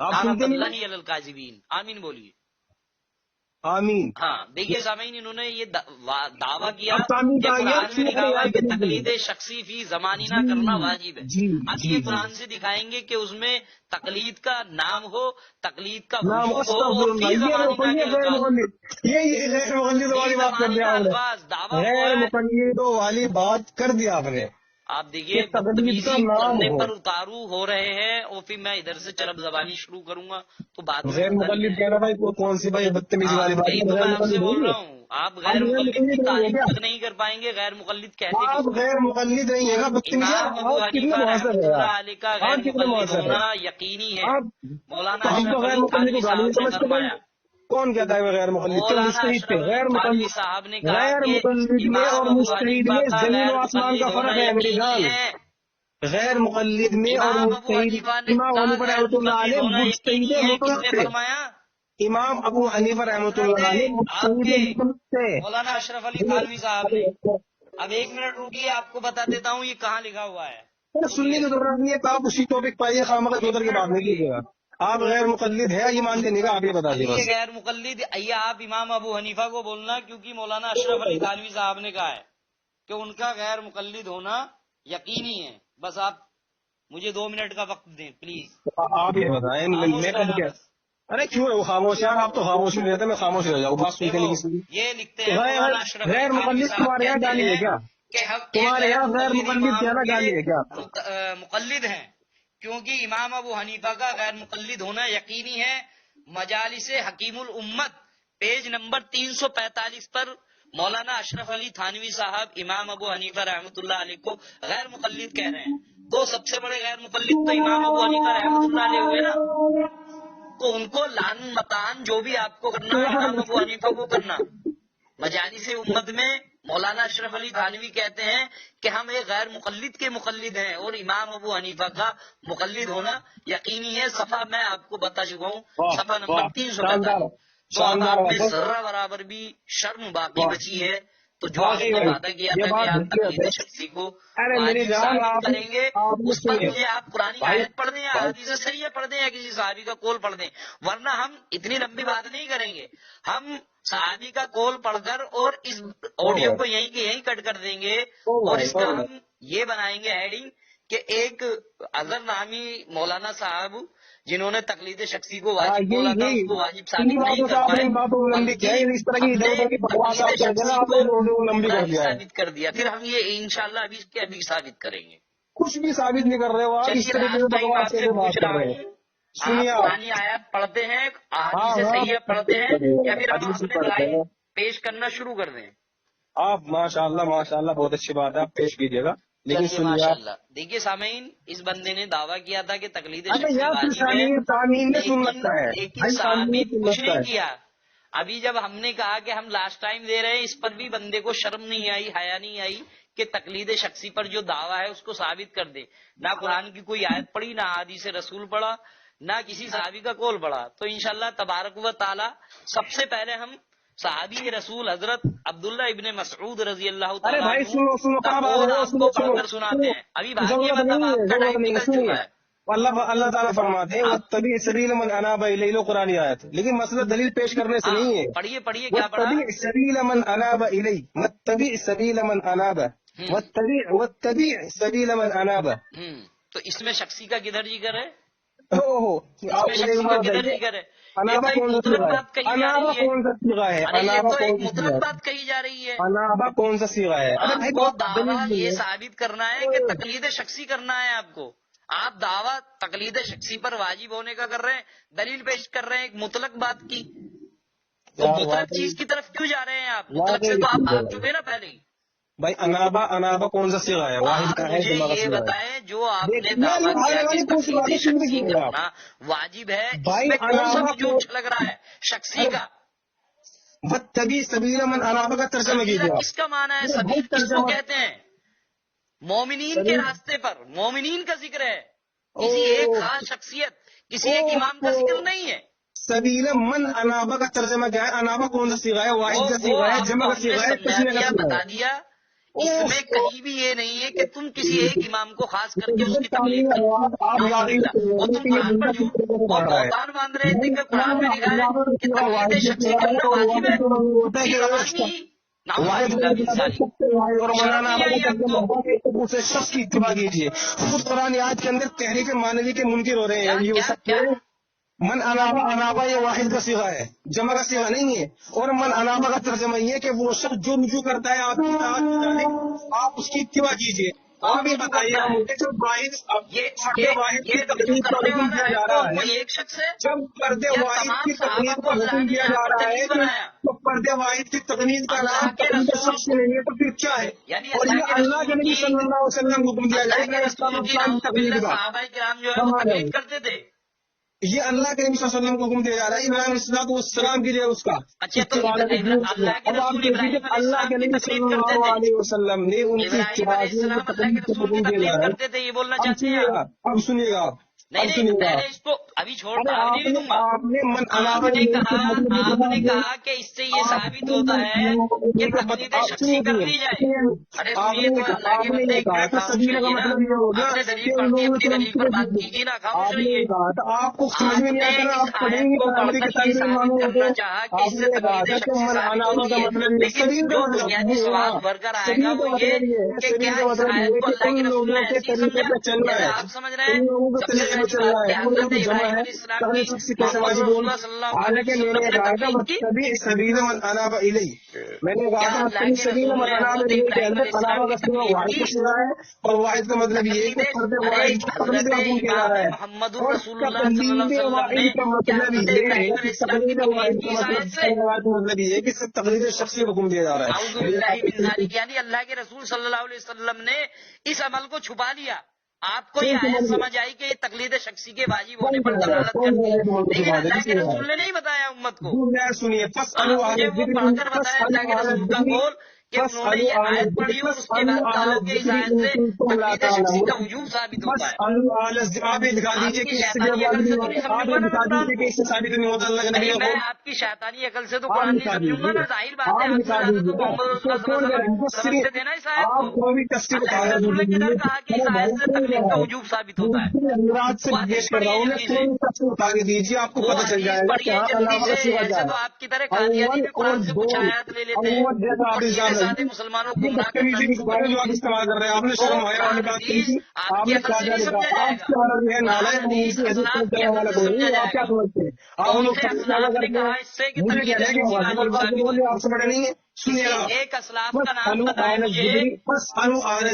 آپ سنتے نہیں؟ اللہ علی الکاذبین، آمین بولیے. آمین. ہاں دیکھیے سامعین، انہوں نے یہ دعویٰ کیا اب تعمیر کہ کا آئیے، قرآن میں لکھا ہوا ہے کہ جی تقلید شخصی فی زمانینا کرنا واجب ہے. جی اب جی یہ قرآن سے دکھائیں گے کہ اس میں تقلید کا نام ہو، تقلید کا نام وجوب ہو، استغفر اور اللہ. فی یہ زمانینا کے غیر الفاظ، مقلد، یہ غیر مقلد فی والی بات کر دی زمانینا آپ نے. الفاظ دعویٰ ہوا غیر ہے. مقلدوں والی بات کر دی آپ نے. آپ دیکھیے یہ تقلید کا بدتمیزی نام کرنے ہو. پر اتارو ہو رہے ہیں، اور پھر میں ادھر سے چرب زبانی شروع کروں گا تو بات میں غیر مزہ نہیں مقلد آئے کہہ گا. رہا بھائی کون سی بھائی بدتمیزی ہاں والی بات یہی ہے؟ تو غیر میں آپ سے مقلد بول نہیں رہا ہے. ہوں، آپ غیر غیر مقلد کی مقلد نہیں ہے تعریف کیا؟ تک نہیں کر پائیں گے، غیر مقلد کہتے آپ کس کو؟ غیر مقلد نہیں ہے نا بدتمیزی. امام ابو آپ کتنے حنیفہ مہذب رحمۃ ہے اللہ آپ؟ علیہ کا غیر آپ کتنے مقلد مہذب ہے ہونا یقینی ہے. آپ؟ مولانا تو ہم تو اشرف غیر علی مقلد تھانوی کو گالی صاحب نہیں نے سمجھتے بھائی. فرمایا، کون کہتا ہے غیر مقلد؟ کیوں مولانا مجتہد پہ اشرف علی غیر تھانوی مقلد. صاحب نے کہا غیر کہ مقلد میں امام اور ابو مجتہد حنیفہ میں کا زمین غیر و آسمان مقلد کا ہونا فرق ہے میری یقینی جان. ہے. غیر مقلد میں اور امام ابو مجتہد، حنیفہ امام کا حنیفہ غیر رحمۃ اللہ مقلد علیہ ہونا مجتہد یقینی ہے. کس مطلق نے تھے. فرمایا؟ امام ابو حنیفہ رحمۃ اللہ علیہ آپ مجتہد کے مطلق تھے. مولانا اشرف علی تھانوی صاحب نے. اب ایک منٹ رکیے، آپ کو بتا دیتا ہوں یہ کہاں لکھا ہوا ہے. سننے کی ضرورت نہیں ہے تو آپ اسی ٹاپک پائیے، خامخواہ ادھر کی بات نہیں کیجیے گا. آپ غیر مقلد ہے یہ مانتے نہیں گا، آپ یہ بتا دیے یہ بس. غیر مقلد یہ آپ امام ابو حنیفہ کو بولنا، کیونکہ مولانا اشرف علی تھانوی صاحب نے کہا ہے کہ ان کا غیر مقلد ہونا یقینی ہے. بس آپ مجھے 2 منٹ کا وقت دیں پلیز. آپ یہ بتائیں خاموش میں کب رہنا کیا؟ بس. ارے کیوں ہے وہ خاموش یار؟ آپ تو خاموش نہیں رہتے، میں خاموش رہ جاؤں، بات سنتے نہیں کسی کی. یہ لکھتے ہیں مولانا اشرف علی غیر تھانوی مقلد صاحب تمہارے یہاں کہتے گالی ہے ہیں کیا؟ کہ ہم ایک تمہارے غیر یہاں غیر مقلد مقلد امام کیا نا گالی ہے کیا؟ کے مقلد ہیں، کیونکہ امام ابو حنیفہ کا غیر مقلد ہونا یقینی ہے. مجالس حکیم الامت پیج نمبر 345 پر مولانا اشرف علی تھانوی صاحب امام ابو حنیفہ رحمۃ اللہ علیہ کو غیر مقلد کہہ رہے ہیں. تو سب سے بڑے غیر مقلد تو امام ابو حنیفہ رحمۃ اللہ علیہ ہوئے نا. تو ان کو لان متان جو بھی آپ کو کرنا ہے امام ابو حنیفہ کو کرنا. مجالس امت میں مولانا اشرف علی تھانوی کہتے ہیں کہ ہم ایک غیر مقلد کے مقلد ہیں، اور امام ابو حنیفہ کا مقلد ہونا یقینی ہے. صفحہ میں آپ کو بتا چکا ہوں، صفحہ نمبر 345. تو اب آپ میں ذرہ برابر بھی شرم باقی بچی ہے. تو جو آپ نے وعدہ کیا تھا کہ آپ تقلید شخصی کو واجب ثابت کریں گے، اس پر مجھے آپ پرانی آیت پڑھ دیں یا حدیث صحیح پڑھ دیں یا کسی صحابی کا قول پڑھ دیں، ورنہ ہم اتنی لمبی بات نہیں کریں گے. ہم صحابی کا قول پڑھ کر اور اس آڈیو کو یہیں کے یہیں کٹ کر دیں گے، اور اس کا ہم یہ بنائیں گے ہیڈنگ کہ ایک اظہر نامی مولانا صاحب جنہوں نے تقلید شخصی کو واجب بولا تھا اس کو واجب ثابت نہیں کر پائے، بلکہ ہم نے تقلید شخصی کو پورا ہی ثابت کر دیا. پھر ہم یہ انشاءاللہ ابھی کے ابھی ثابت کریں گے. کچھ بھی ثابت نہیں کر رہے ہو آپ، اس چلیے طریقے سے لاسٹ ٹائم بکواس آپ سے کیسے بات پوچھ کر رہا رہے ہوں، ہیں؟ آپ سنیے پرانی آیات پڑھتے ہیں، احادیث صحیح پڑھتے ہیں، یا پھر ہم اپنے دلائل پیش کرنا شروع کر دیں؟ آپ ماشاء اللہ بہت اچھی بات ہے، آپ پیش کیجیے گا، لیکن چلیے سنیے ماشاء آپ. اللہ. دیکھیے سامعین، اس بندے نے دعویٰ کیا تھا کہ تقلید ارے شخصی یار واجب ہے، تعمیم نے سن رکھا ہے لیکن بھائی، تعمیم نے ثابت سن کچھ رکھا نہیں ہے. کیا. ابھی جب ہم نے کہا کہ ہم لاسٹ ٹائم دے رہے ہیں، اس پر بھی بندے کو شرم نہیں آئی، حیا نہیں آئی کہ تقلید شخصی پر جو دعویٰ ہے اس کو ثابت کر دے. نہ قرآن کی کوئی آیت پڑھی، نہ حدیث رسول پڑھا، نہ کسی صحابی کا قول پڑھا. تو انشاءاللہ تبارک و تعالی سب سے پہلے ہم صحابی رسول حضرت عبداللہ ابن مسعود رضی اللہ ارے تعالیٰ بھائی عنہ سنو کا کہاں بات قول ہے، آپ کو پڑھ کر سناتے ہیں. ابھی بھاگیے ضرورت مت، اب نہیں آپ ہے، کا ضرورت ٹائم نہیں ہے. نکل سنیے، چکا ہے. اللہ تعالیٰ فرماتے ہیں وَاتَّبِعْ سَبِيلَ مَنْ أَنَابَ إِلَيَّ، لو قرآن آیت. لیکن مسئلہ دلیل پیش کرنے سے نہیں ہے. پڑھیے کیا پڑھا؟ وَاتَّبِعْ سَبِيلَ مَنْ أَنَابَ إِلَيَّ، وَاتَّبِعْ سَبِيلَ مَنْ أَنَابَ، وَاتَّبِعْ سَبِيلَ مَنْ أَنَابَ. تو اس میں شخصی کا کدھر ذکر ہے؟ آپ اس میں شخصی کا کدھر بتائیے ذکر ہے؟ یہ انابا تو ایک کون سا مطلق صیغہ ہے؟ بات کہی جا انابا رہی ہے. کون سا صیغہ ہے؟ ارے یہ انابا تو ایک کون سا صیغہ مطلق ہے؟ بات کہی جا رہی ہے. انابا کون سا صیغہ ہے؟ ارے آپ بھائی کو بات دعویٰ دلیل یہ ہے. ثابت کرنا ہے کہ تقلید شخصی کرنا ہے آپ کو. آپ دعویٰ تقلید شخصی پر واجب ہونے کا کر رہے ہیں، دلیل پیش کر رہے ہیں ایک مطلق بات کی. تو مطلق چیز کی طرف کیوں جا رہے ہیں آپ؟ مطلق سے تو آپ بھاگ چکے نا پہلے ہی. بھائی انابا کون سا صیغہ ہے؟ واحد کا آپ ہے، مجھے جمع کا یہ صیغہ ہے؟ بتائیں، جو آپ نے دیکھیے دعویٰ کیا کہ پوچھ تقلید باتیں سن شخصی لیجیے آپ. کرنا واجب ہے، اس بھائی میں کون سا انابا وجوب لگ رہا ہے شخصی کا؟ وَاتَّبِعْ سَبِيلَ مَنْ أَنَابَ کا ترجمہ سبیلہ کیجیے آپ. کس کا معنی ہے؟ ارے بھائی سبیل کس کو کہتے ہیں؟ مومنین کے راستے پر، مومنین کا ذکر ہے، کسی ایک خاص شخصیت، کسی ایک امام کا ذکر نہیں ہے. سبیل من انابا کا ترجمہ کیا ہے؟ انابا کون سا صیغہ ہے؟ واحد کا صیغہ ہے، آپ جمع کو کا ہم نے صیغہ ہے، سمجھا تسنیہ کا دیا، صیغہ بتا ہے؟ دیا. اس میں کہیں بھی یہ نہیں ہے کہ تم کسی ایک امام کو خاص کر کے اس کی تقلید کرو، وہ تم قرآن پر جھوٹ وہ بہتان باندھ رہے تھے کہ قرآن میں لکھا ہے کہ تقلید شخصی کرنا واجب ہے، پھر زبانی اسے شخص کی اتباع کیجیے. خود قرآن یاد کے اندر تحریک مانوی کے منکر ہو رہے ہیں. یہ ہو سکتے ہیں من انابا یہ واحد کا صیغہ ہے، جمع کا صیغہ نہیں ہے. اور من انابا کا ترجمہ یہ ہے کہ وہ شخص جو رجوع کرتا ہے آپ کی اطاعت میں ڈالے، آپ اس کی اتباع کیجیے. آپ یہ بتائیے مجھے جو واحد کی تقلید کا حکم دیا جا رہا ہے، ایک شخص ہے جب فرد واحد کی تقلید کا حکم دیا جا رہا ہے تو فرد واحد کی تقلید کا نام تقلید شخص نہیں ہے تو پھر کیا ہے؟ اور یہ اللہ کے نبی صلی اللہ علیہ وسلم حکم دیا جائے گا اسلام تقلید کا. صحابہ کرام جو ہے وہ تقلید کرتے تھے. یہ اللہ کے نبی صلی اللہ علیہ وسلم کو حکم دیا جا رہا ہے. ابراہیم علیہ السلام کی جو اس کا اچھا تو اب آپ دیکھیے اللہ کے نبی صلی اللہ علیہ وسلم نے ان کی اتباع کی تقلید کو حکم دیا جا رہا ہے. کرتے تھے یہ بولنا اب چاہتے سنیے ہیں گا، اب سنیے گا، نہیں میں نے اس کو ابھی چھوڑ آپ نے من آپ نے کہا کہ اس سے یہ ثابت ہوتا ہے کہ تقلید شخصی کر لی جائے. ارے سنیے تو اللہ کے بندے ایک منٹ خاموش رہیے نا، اپنے دلیل پڑھتی اپنی دلیل پر بات کیجیے نا، خاموش رہیے. آپ کو سمجھ میں نہیں آتا نا، آپ پڑھیں گے کرنا چاہا کہ اس سے تقلید شخصی ثابت ہوتی ہے، لیکن جو بنیادی سوال بھر کر آئے گا وہ یہ کہ کیا اس آیت کو اللہ کے رسول نے ایسی سمجھا جیسے آپ سمجھ رہے ہیں. سب سے پہلی بات کہ حضرت ابراہیم علیہ السلام کی محمد رسول اللہ صلی اللہ علیہ وسلم نے تقلید کی. میں نے کہا تھا اور واحد کا مطلب یہ ہے کہ فرد واحد حضرت محمد رسول اللہ صلی اللہ علیہ وسلم نے مطلب یہ ہے کہ تقلید شخصی حکم دیا جا رہا ہے. اعوذ باللہ من ذالک، یعنی اللہ کے رسول صلی اللہ علیہ وسلم نے اس عمل کو چھپا لیا. آپ کو یہ آیت سمجھ آئی کہ یہ تقلید شخصی کے واجب ہونے پر دلالت کرتی ہے، لیکن اللہ کے رسول نے نہیں بتایا امت کو. سنیے مجھے وہ پڑھ کر بتایا اللہ کے رسول کا قول کہ انہوں نے یہ آیت پڑھی اور اس کے بعد کہا کہ اس آیت سے تقلید شخصی کا وجوب ثابت ہوتا ہے. آپ یہ دکھا دیجیے کہ اس سے ثابت نہیں ہوتا اللہ کے نبی. میں آپ کی شیطانی عقل سے تو قرآن نہیں سمجھوں گا نا، ظاہر بات ہے آپ سے تو محمد رسول اللہ صلی اللہ علیہ وسلم سمجھتے تھے نا اس آیت کو. اللہ کے رسول نے کدھر کہا کہ اس آیت سے تقلید کا وجوب ثابت ہوتا ہے. بتا دیجیے آپ کو پتہ چل جائے گا کہ ایسے تو آپ کی طرح قادیانی بھی قرآن سے کچھ آیات لے لیتے ہیں، ساتھ مسلمانوں کو گمراہ کرنا جو آپ استعمال کر رہے ہیں. آپ نے شرم آیا آپ نے بات کی تھی، آپ نے کہا جائے گا آپ کے والا جو ہے نالا ہے آپ کیا سمجھتے ہیں؟ آپ لوگ مجھے کہنا ہے کہ آپ سے بڑے نہیں ہے. سنیے گا ایک اسلاف کا نام بتائیں مجھے.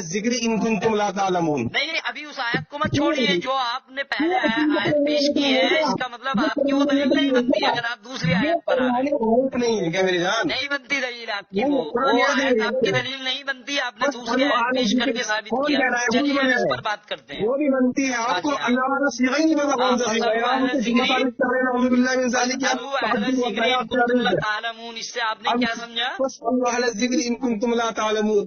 ذکر ان کنتم لا تعلمون. نہیں ابھی اس آیت کو مت چھوڑیے جو آپ نے پہلے آیت پیش کی ہے، اس کا مطلب آپ کی وہ دلیل نہیں بنتی اگر آپ دوسری آیت پر آئیں. نہیں ہے کیا میری جان؟ نہیں بنتی دلیل آپ کی، وہ آیت آپ کی دلیل نہیں بنتی. آپ نے دوسری آیت پیش کر کے ثابت کیا. چلیے اس پر بات کرتے ہیں. وہ بھی بنتی ہے. آپ کو اللہ کا صیغہ ہی نہیں پتا کون سا صیغہ ہے. اس سے آپ نے کیا سمجھا؟ تم لا تعلمون.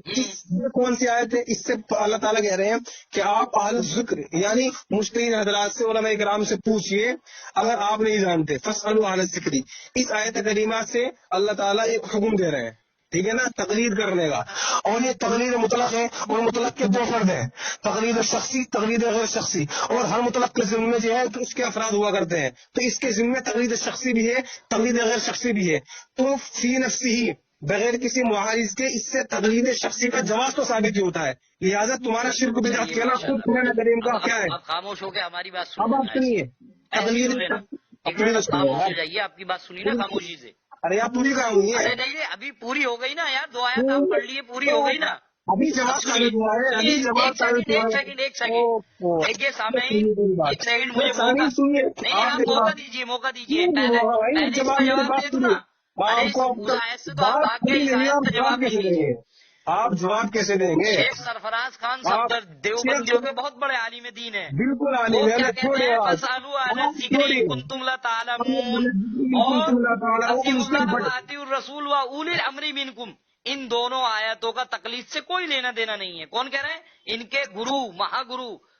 کون سی آیت ہے؟ اس سے اللہ تعالیٰ کہہ رہے ہیں کہ آپ اہل ذکر یعنی مجتہد حضرات سے، علماء کرام سے پوچھئے اگر آپ نہیں جانتے. فاسألوا اہل الذکر، اس آیت کریمہ سے اللہ تعالیٰ ایک حکم دے رہے ہیں، ٹھیک ہے نا، تقلید کرنے کا. اور یہ تقلید مطلق ہے اور مطلق کے دو فرد ہیں، تقلید شخصی، تقلید غیر شخصی. اور ہر مطلق کے ذمہ جو ہے تو اس کے افراد ہوا کرتے ہیں، تو اس کے ذمہ تقلید شخصی بھی ہے، تقلید غیر شخصی بھی ہے. تو فی نفسی ہی بغیر کسی معارض کے اس سے تقلید شخصی کا جواز تو ثابت ہی ہوتا ہے. لہٰذا تمہارا شرک بدعت کہنا خود قرآن کریم کا کیا ہے؟ آپ خاموش ہو کے ہماری بات اب آپ سنیے تقلید خاموش ہو جائیے، آپ کی بات سنی نا خاموشی سے. ارے آپ پوری کہاں ہوئی ہے؟ نہیں ابھی پوری ہو گئی نا یار، دو آیات آپ پڑھ لیے پوری ہو گئی نا. ابھی جواب ثابت ہوا ہے. ابھی جواب ثابت ہوا ہے. ایک سیکنڈ دیکھیے سامعین، ایک سیکنڈ مجھے موقع نہیں، آپ موقع دیجیے، موقع دیجیے. پہلے اس کا جواب دے دوں نا. جواب کیسے دیں گے؟ آپ جواب کیسے دیں گے؟ شیخ سرفراز خان صفدر دیوبندیوں کے بہت بڑے عالم دین ہیں، بالکل عالم ہے. کنتم لا تعلمون اور الرسول و اولی الامر منکم، ان دونوں آیتوں کا تقلید سے کوئی لینا دینا نہیں ہے. کون کہہ رہے ہیں؟ ان کے گرو مہا گرو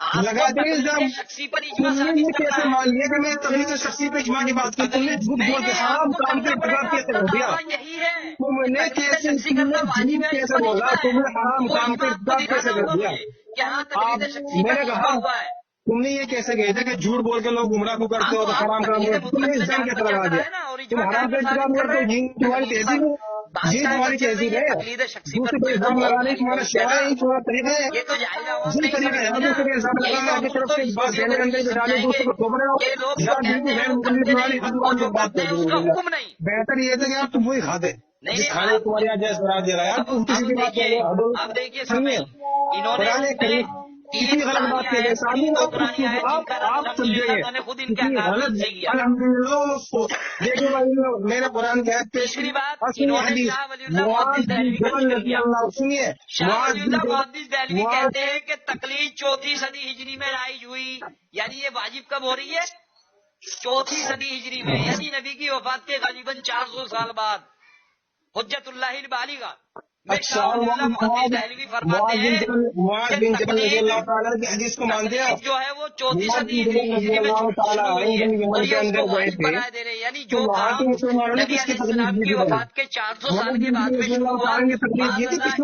لگاتے ہیں الزام. شخصی پر تم اجماع نے ثابت یہ کیسے کرنا ہے. مان لیا کہ میں تقلید شخصی پہ اجماع کی بات کی؟ تم نے جھوٹ بول کے حرام کام کے ارتکاب کیسے کر دیا؟ یہی ہے تم نے کیسے شخصی کرنا واجب ہے. کیسے بولا؟ تم نے حرام کام کے ارتکاب کیسے کر دیا؟ کہ ہاں تقلید شخصی میں پر نے اجماع کہا ہوا ہے. تم نے یہ کیسے کہے تھے کہ جھوٹ بول کے لوگ گمراہ کو کرتے ہو تو حرام کام کرتے ہو؟ تم نے الزام کیسے لگا دیا؟ تم حرام کا ارتکاب کرتے ہو، یہ تمہاری تہذیب ہے، یہ تمہاری تہذیب ہے. تقلید شخصی پر دوسرے کو الزام لگانے تمہارا شعار ہے، تمہارا طریقہ ہے. یہ تو جائز عوام یہی نہیں طریقہ ہے سمجھتی نا. دوسرے کو الزام لگانا کی طرف سے بات دینے کے اندر ڈالے دوسرے کو تھوپ رہے ہو. یہ لوگ یا بالکل غیر مقلد تمہاری اور جو بات کرتے ہیں کر اس کا رہے حکم نہیں. بہتر یہ تھا کہ آپ تم وہی کھاتے جس کھانے کو تمہارے یہاں جیسے قرار دے رہا ہے. آپ کسی کی بات کر رہے ہو. اب دیکھیے سنیے، انہوں نے قرآن کریم کتنی غلط بات کی ہے سامنے آپ سمجھیں گے خود ان کے کتنی غلط. الحمدللہ دیکھیں بھائی میں نے قرآن کی آیت پیش کی. تیسری بات، اور سنیے حدیث معاذ بن جبل رضی اللہ. سنیے شاہ معاذ بن اللہ محدث جبل دہلوی کہتے ہیں کہ تقلید 4 صدی ہجری میں رائج ہوئی. یعنی یہ واجب کب ہو رہی ہے؟ 4 صدی ہجری میں، یعنی نبی کی وفات کے غالباً 400 سال بعد. حجت اللہ البالغہ میں شاہ ولی اللہ محدث دہلوی فرماتے ہیں معاذ بن جبل رضی اللہ تعالیٰ کی حدیث کو مانتے ہیں جو ہے وہ 4 صدی ہجری میں شروع ہوئی ہے اور یہ اس کو واجب بنا دے رہے ہیں. یعنی جو کام نبی علیہ السلام کی وفات کے 400 سال کے بعد میں شروع ہوا، ان لوگوں نے اس کو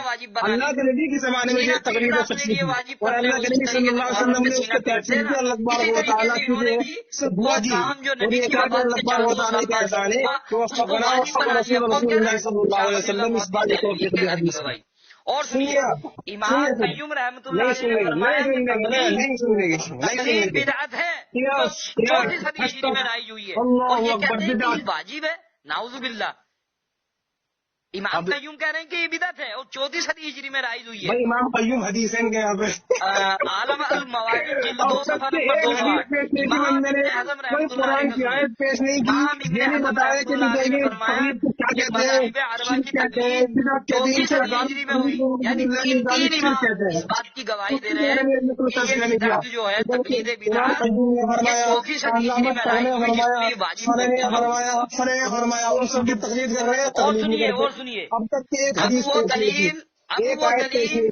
واجب بنا دیا. اللہ کے نبی کے زمانے میں یہ تقریر شخصی تھی اور اللہ کے نبی صلی اللہ علیہ وسلم نے اس کو تحقیق کیا. اللہ تبارک و تعالیٰ کی جو دعا دی اور یہ کہا کہ اللہ تبارک و تعالیٰ کا احسان ہے کہ وہ فقنا وفق رسول اللہ صلی اللہ علیہ وسلم اس بات کو توفیق دی حدیث میں. اور سنیے امام قیوم رحمۃ اللہ نہیں سننے گی بدعت ہے 4 صدی ہجری میں رائج ہوئی ہے اور یہ کہتے ہیں کہ واجب ہے. نعوذ باللہ. امام قیوم کہہ رہے ہیں کہ یہ بدعت ہے اور 4 صدی ہجری میں رائج ہوئی ہے. امام قیوم حدیث ہیں کہ یہاں پہ عالم المواجب جلد 2 صفحہ نمبر 208 امام ابن حزم رحمۃ اللہ علیہ کی آیت پیش نہیں کی. یہ نہیں بتایا کہ تقلید کو کیا کہتے ہیں، کہتے ہیں 4 صدی ہجری میں ہوئی. یعنی 3 امام اس بات کی گواہی دے رہے ہیں کہ یہ بدعت جو ہے تقلید بدعت یہ 4 صدی ہجری میں رائج ہوئی جس کو یہ واجب فرمایا ان سب کی تقلید کر رہے ہیں. اور سنیے اب تک کہ ایک اب حدیث وہ دلیل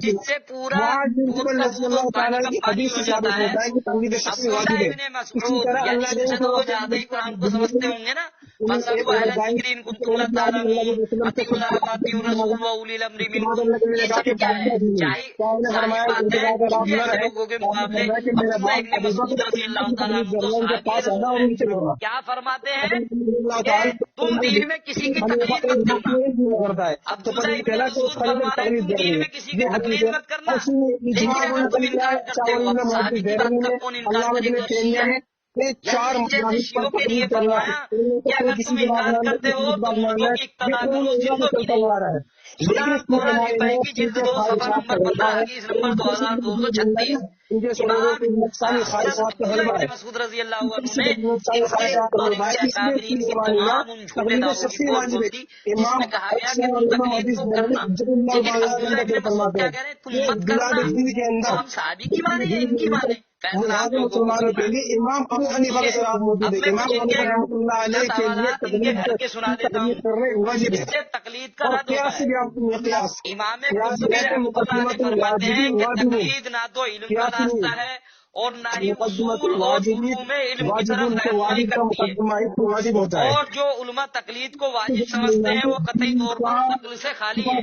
جس سے پورا اللہ تعالیٰ کی حدیث سے ثابت ہوتا ہے کہ تقلید شخصی واجب ہے. اسی طرح اللہ نے تو وہ زیادہ ہی قرآن کو سمجھتے ہوں گے نا. کیا فرماتے ہیں تم دین میں کسی کی تقلید مت کرنا. اب دین میں کسی کی تقلید مت کرنا. لیکن اگر تم انکار کرتے ہو صحابی کی بات کا کون انکار کرے گا؟ شیعہ چار شیعوں کے لیے فرمایا کہ اگر تم انکار کرتے ہو تو مردوں کی اقتدا کرو زندوں کی نہیں. قرآن رفائی کی جلد 2 صفحہ نمبر 15 حدیث نمبر 2236. مسعود رضی اللہ عنہ نے تمام ان جھوٹے دعووں کی کھول کھول دی جس میں کہا گیا کہ تم تقلید کو کرنا. لیکن عبداللہ ابن مسعود کیا کہہ رہے ہیں تم مت کرنا. تو ہم صحابی کی مانے یا ان کی مانے؟ مسلمانوں کے لیے امام ابو حنیفہ کے ساتھ موجود ہے. امام ابو حنیفہ رحمۃ اللہ علیہ کے لیے تقلید کرنے واجب ہے. تقلید کا رد ہوتا ہے. امام قرطبی رحمۃ اللہ علیہ فرماتے ہیں کہ تقلید نہ تو علم کا راستہ ہے اور نہ ہی اصول اور فروع میں علم کی طرف رہنمائی کرتی ہے. اور جو علماء تقلید کو واجب سمجھتے ہیں وہ قطعی طور پر عقل سے خالی ہے.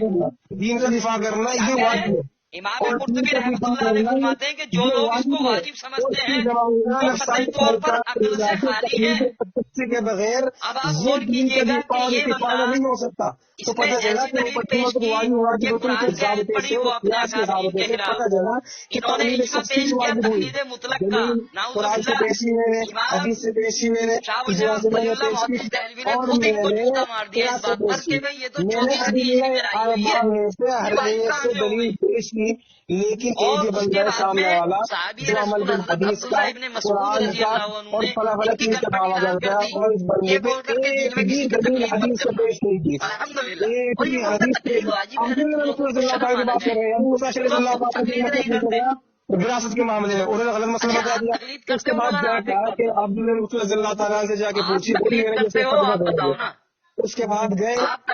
دین کا دفاع کرنا یہ واجب ہے. امام قرطبی رحمۃ اللہ علیہ فرماتے ہیں کہ جو لوگ اس کو واجب سمجھتے ہیں وہ قطعی طور پر عقل سے خالی ہے. کے بغیر اب آپ غور کیجیے گا کہ یہ بندہ نہیں ہو سکتا. اس نے ایسی دلیل پیش کی کہ قرآن کی آیت پڑھی وہ اپنے اکابرین کے خلاف. انہوں نے اجماع پیش کیا تقلید مطلق کا. نعوذ باللہ. شاہ ولی اللہ محدث دہلوی نے خود ان کو جوتا مار دیا اس بات پر کہ بھائی یہ تو 4 صدی ہجری میں آئی ہوئی ہے. لیکن ایک یہ بندہ سامنے والا جو عمل بالحدیث کا قرآن کا اور فلا فلا کی دعویٰ کرتا ہے اور اس بندے پہ ایک بھی دلیل حدیث سے پیش نہیں کی. ایک بھی حدیث پیش رسول اللہ تعالیٰ کی بات کر رہے ہیں. موسیٰ صلی اللہ تعالیٰ وراثت کے معاملے میں انہوں نے غلط مسئلہ بتا دیا. اس کے بعد جا کر کہ عبداللہ رسول اللہ تعالیٰ سے جا کے پوچھی. اس کے بعد گئے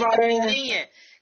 پا رہے ہیں؟ نہیں ہے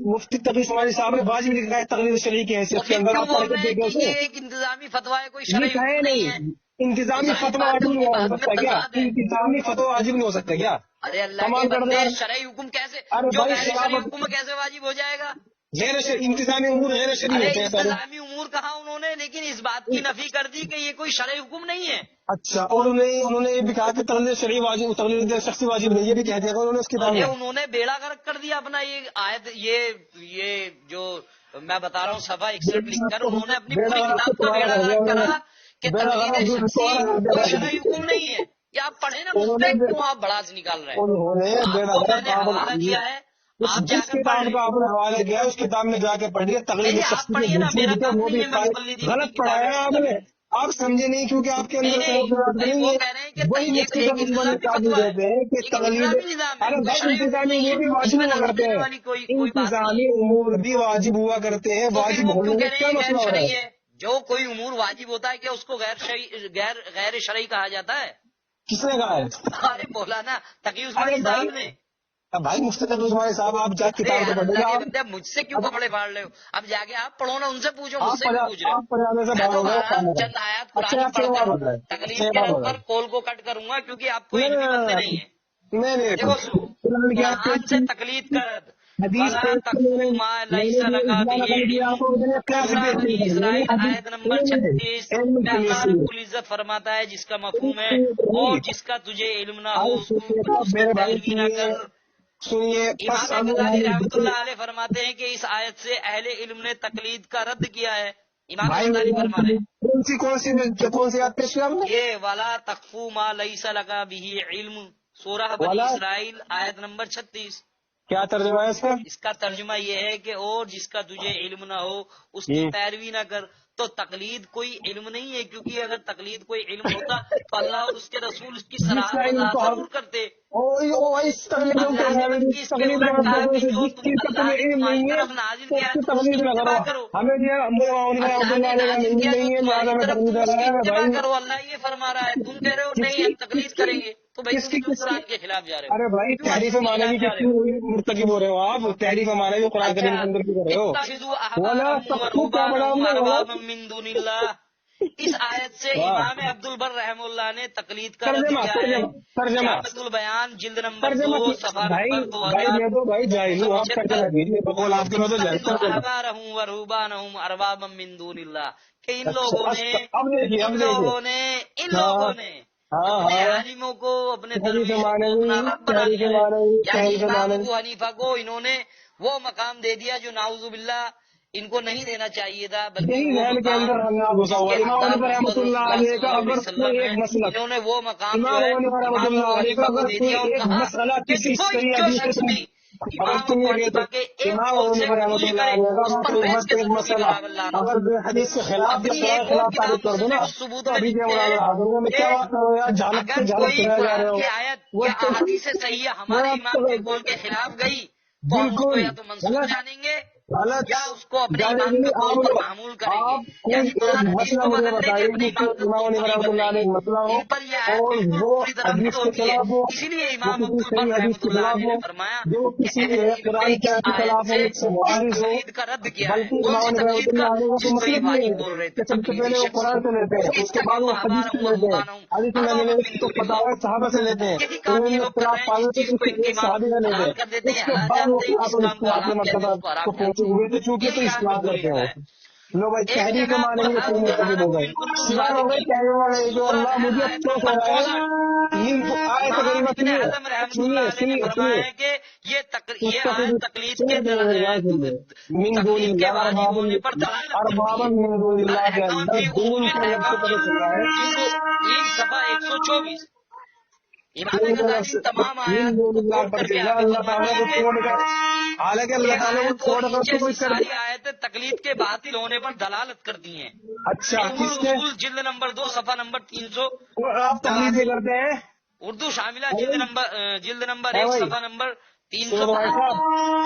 مفتی تقی اسماعیلی صاحب نے واجب نہیں کہا ہے تقلید شرعی کی حیثیت کے اندر. کیوں آپ بول پڑھ رہے کے ہیں دیکھیں کہ یہ اسے. ایک انتظامی فتویٰ ہے، کوئی یہ شرعی کہے حکم نہیں ہے؟ نہیں انتظامی صحیح فتوا بات ہے، واجب ان نہیں کی ہو بات میں سکتا کیا؟ تضاد ہے۔ انتظامی فتوا واجب نہیں ہو سکتا کیا؟ ارے اللہ کے کمال کر دے بندے، یار. شرعی حکم کیسے، ارے جو بھائی غیر شرعی خلافت حکم کیسے واجب ہو جائے گا؟ غیر انتظامی امور غیر شرعی ارے ہوتے ہیں سارے. انتظامی امور کہا انہوں نے، لیکن اس بات کی نفی کر دی کہ یہ کوئی شرعی حکم نہیں ہے. اچھا، اور انہوں نے یہ بھی کہا کہ تقلید شرعی واجب، تقلید شخصی واجب نہیں، یہ بھی کہہ دیا انہوں نے اس کتاب ارے میں. انہوں نے بیڑا غرق کر دیا اپنا. یہ آیت یہ جو میں بتا رہا ہوں صفحہ 61 لکھ کر انہوں نے اپنی پوری کتاب کا بیڑا غرق کرا کہ تقلید شخصی کوئی شرعی حکم نہیں ہے. یہ آپ پڑھیں نا، مجھ سے کیوں آپ بڑاس نکال رہے ہیں؟ انہوں نے آپ کو میں نے حوالہ کیا ہے، آپ جا جس کر پڑھ کتاب لیں. کا آپ نے حوالہ کیا اس کتاب میں جا کے پڑھیے. تقلید نہیں، آپ شخصی پڑھیے نا، میرا کام وہ نہیں بھی ہے، میں مقلدین غلط کی پڑھایا کتابیں آپ نے. آپ سمجھے نہیں کیونکہ آپ کے اندر نہیں، بھائی وہ کہہ رہے ہیں کہ وہی ایک انتظامی فتویٰ ہے، دیتے ہیں کہ ایک تقلید. انتظامی نظام ہے، ارے کوئی بھائی شرعی حکم انتظامی نہیں امور بھی ہے، اس واجب میں ہوا لڑائی کرتے دینے ہیں. والی کوئی بات نہیں انتظامی ہے. امور بھی واجب ہوا کرتے ہیں. تو پھر واجب وہ کیوں ہونے کہہ میں رہے کیا ہیں یہ مسئلہ غیر ہو رہا شرعی ہے؟ ہے؟ جو کوئی امور واجب ہوتا ہے کہ اس کو غیر شرعی کہا جاتا ہے. کس نے کہا ہے؟ ارے بولا نا تقی عثمانی ارے بھائی، صاحب نے. بھائی مفتی تقی عثمانی صاحب آپ جا ارے کتاب کو یار پڑھیں گے. اللہ کے آپ بندے، اب مجھ سے کیوں کپڑے پھاڑ رہے ہو؟ اب جا کے آپ پڑھو نا، ان سے پوچھو، مجھ سے کیوں پوچھ رہے ہو؟ آپ پڑھانے سے میں باہر تو ہو وہاں گئے. چند آیات اچھا، قرآن آپ پڑھ سے کر بات ہو رہا ہے. تقلید کے رد پر کول کو کٹ کروں گا، کیونکہ آپ کو علمی بندے نہیں ہیں. دیکھو قرآن سے تقلید کا رد، حدیث وَلَا پیش کی تَقْفُ مَا لَيْسَ لَكَ بِهِ عِلْمٌ. سورہ بنی اسرائیل آیت نمبر 36 میں اللہ رب العزت فرماتا ہے جس کا مفہوم ہے اور جس کا تجھے علم نہ ہو اس میں پیروی نہ کر. سنیے. امام غزالی رحمۃ اللہ علیہ فرماتے ہیں کہ اس آیت سے اہل علم نے تقلید کا رد کیا ہے. امام غزالی فرما رہے ہیں کون سی بات پیش کیا ہم نے؟ یہ وَلَا تَقْفُ مَا لَيْسَ لَكَ بِهِ عِلْمٌ، سورہ بنی اسرائیل آیت نمبر 36. کیا ترجمہ ہے اس کا؟ اس کا ترجمہ یہ ہے کہ اور جس کا تجھے علم نہ ہو اس کی پیروی نہ کر. تو تقلید کوئی علم نہیں ہے، کیونکہ اگر تقلید کوئی علم ہوتا تو اللہ اور اس کے رسول اس کی صراحت وضاحت ضرور کرتے. اب ظاہر بات کی اس کے الٹ کہا کہ جو اللہ نے تمہاری طرف نازل کیا ہے تم اس کی اتباع کرو. اللہ نے نازل کیا جو تمہاری طرف تم اس کی اتباع کرو. اللہ یہ فرما رہا ہے، تم کہہ رہے ہو نہیں ہم تقلید کریں گے، تو بھائی تم کیوں قرآن کے خلاف جا رہے ہو؟ ارے بھائی کیوں تحریف حدیث کے معنوی خلاف کے جا رہے ہو؟ کیوں مرتکب ہو رہے ہو آپ؟ تحریف معنوی کو قرآن کریم کے اندر کیوں کر رہے ہو؟ اتخذوا ولا احبارهم تقتلوا کیا بڑا ہم ورهبانهم نے اربابا من دون اللہ. اس آیت سے امام عبد البر رحم اللہ نے تقلید کا رد ترجمہ کیا ہے. ترجمہ جامع البیان جلد نمبر 2 ترجمہ صفحہ بھائی نمبر بھائی میں تو بھائی جاہل ہوں، آپ ترجمہ دیجیے. بقول آپ کے میں تو جاہل اتخذوا ترجمہ. احبارهم ورهبانهم اربابا من دون اللہ کہ ان اچھا، اب دیکھیے لوگوں نے اپنے عالموں کو اپنے درویشوں کو اپنا رب بنا لیا ہے. یعنی امام ابو حنیفہ کو انہوں نے وہ مقام دے دیا جو نعوذ باللہ ان کو نہیں دینا چاہیے تھا، بلکہ وہ ذہن کے مقام اندر ہم نے گھسا جس ہوا کے امام حقدار عنیفہ محمد رحمۃ رسول اللہ اللہ علیہ صلی کا اللہ علیہ اگر کوئی وسلم ایک ہے. مسئلہ، انہوں نے وہ مقام جو امام ہے عنیفہ رحمۃ امام اللہ ابو علیہ کا حنیفہ کو اگر دے کوئی دیا اور ایک کہا مسئلہ کہ کسی کوئی صحیح جو حدیث شخص سے بھی امام اگر ابو سنیے گے تو حنیفہ کے ایک امام قول سے عنیفہ رحمۃ قبول اللہ کرے علیہ کا اس پر کوئی بحث کے ایک ثبوت کی مسئلہ بلا لانت. اگر حدیث کے خلاف کے اپنی سرائے ایک اور خلاف کتاب ثابت کر دو مسلم نا ثبوت تو میں ابھی لکھتے مولانا ہیں حاضر میں کہ کیا بات کرو یار، جہالت اگر سے جہالت کوئی چلا جا رہے قرآن ہو. کی آیت وہ یا احادیث صحیحہ ہمارے امام کے قول کے خلاف گئی تو ہم اس کو بالکل یا تو منسوخ جانیں گے غلط یا اس کو اپنے جانے امام کے کے لیے قول آپ پر لوگ معمول کریں گے. آپ کوئی یعنی ایک قرآن حدیث مسئلہ کو مجھے بدل دیں گے، بتائیے اپنے کہ امام کے امام قول کو عنیفہ نہیں رحمۃ اللہ بدلیں علیہ گے. ایک مسئلہ ہو ان پر یہ آیت اور بالکل وہ پوری طرح رد حدیث کے ہوتی ہے. خلاف ہو، اسی لیے وہ امام کسی عبد البر صحیح حدیث رحمۃ کے اللہ خلاف علیہ ہو، نے فرمایا جو کہ کسی اہل علم نے قرآن اس کے آیت خلاف ہو، سے اس سے معارض ہو. تقلید کا رد کیا ہے. بلکہ کون امام سی عنیفہ رحمۃ تقلید کا؟ اللہ علیہ کا تو جس کو یہ مطلب یہ واجب ہے بول رہے کہ تھے سب سے تقلید پہلے وہ شخصی. قرآن سے لیتے ہیں، اس کے بعد وہ حدیث سے لیتے ہیں، حدیث سے نہ ملے تو فتاوی صحابہ سے لیتے ہیں، یہی کام انہوں یہ نے لوگ کر اختلاف رہے ہیں. پائے جس تو چیز کو کسی ان کے ایک امام صحابی کا لیتے حلال ہیں. کر دیتے اس ہیں کے حلال بعد وہ جانتے ہیں، جس آپ کام کو حرام کہتے ہیں اس کو کو حرام پہنچے جانتے ہوئے تو ہیں. چونکہ تو یہی یہاں اصلاح پہ بری کرتے جگہ ہو. ہے. لو بھائی ایک تحریف جگہ معنی پر میں کوئی مرتکب ہو گئے. بالکل سوال ہو گئے کہنے والے جو سورہ اللہ نحل مجھے آیت افسوس ہو نمبر رہا 64. ہے یہ آیت امام کریمہ ابن حزم رحمۃ اللہ علیہ نے فرمایا ہے کہ یہ آیت تقلید کے من دون تقلید کے اللہ واجب ہونے پر دلالت کرتی اربابا ہے. من دون اللہ کے الاحکام اندر فی دون اصول کا لفظ الاحکام پتہ چل رہا ہے. جلد 3 صفحہ 124. امام دون کا غزالی لفظ تمام من آیات دون کو اللہ کوٹ پر کر کے چل رہا ہے. آگے اللہ فرماتے تعالیٰ ہیں کو کہ چھوڑ کر حالانکہ اللہ یہ تعالیٰ کو آیت اور چھوڑ کر نیچے تو کوئی سی کر ساری آیتیں تقلید کے باطل ہونے پر دلالت کرتی ہیں. اچھا علم کس کے الاصول جلد نمبر 2 صفحہ نمبر 300. آپ تقلید نہیں کرتے ہیں؟ اردو شاملہ جلد نمبر ہے 1 بھائی صفحہ نمبر سنو بھائی 305. صاحب،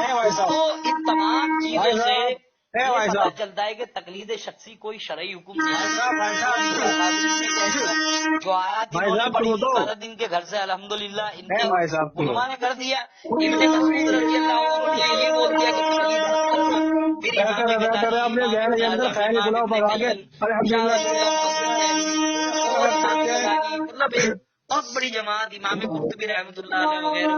ہے بھائی تو صاحب، ان تمام چیزوں بھائی سے صاحب، ہے یہ بھائی پتہ صاحب، چلتا ہے کہ تقلید شخصی کوئی شرعی حکم نہیں بھائی ہے. صاحب، بھائی صاحب، قاضی نے کہہ دیا جو آیات بھائی انہوں نے صاحب پڑھی سنو ان تو، کا رد ان کے گھر سے الحمدللہ ان ہے کے بھائی صاحب سنو. علماء نے کر دیا. ابن مسعود رضی اللہ عنہ نے یہ بول دیا کہ تقلید مت کرنا. پھر امام بہتر ہے غزالی، اپنے امام ذہن ابن کے اندر حزم، خیال امام گناہ ابن بگا کے قیم، الحمدللہ شاہ ولی اللہ محمد دہلوی اور امام غزالی، مطلب بہت بڑی جماعت امام قرطبی رحمۃ اللہ علیہ وغیرہ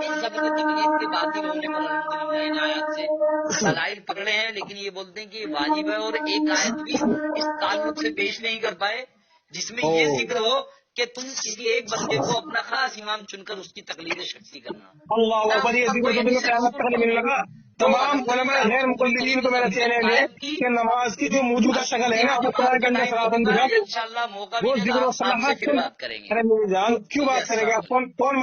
ان سب نے تقلید کے باطل ہونے پر الحمدللہ ان آیات سے دلائل پکڑے ہیں، لیکن یہ بولتے ہیں کہ یہ واجب ہے، اور ایک آیت بھی اس تعلق سے پیش نہیں کر پائے جس میں یہ ذکر ہو کہ تم کسی ایک بندے کو اپنا خاص امام چن کر اس کی تقلید شخصی کرنا۔ اللہ اکبر، یہ ذکر تو مجھے قیامت تک نہیں ملنے لگا۔ تمام علماء غیر مقلدین کو میرا چیلنج ہے کہ نماز کی جو موجودہ شکل ہے نا وہ قرآن کے اندر صراحتاً دکھا دے، انشاءاللہ موقع وہ ملے ذکر گا و آپ سے صلاحات پھر بات کریں گے۔ ارے میری جان کیوں بات کرے گا، کون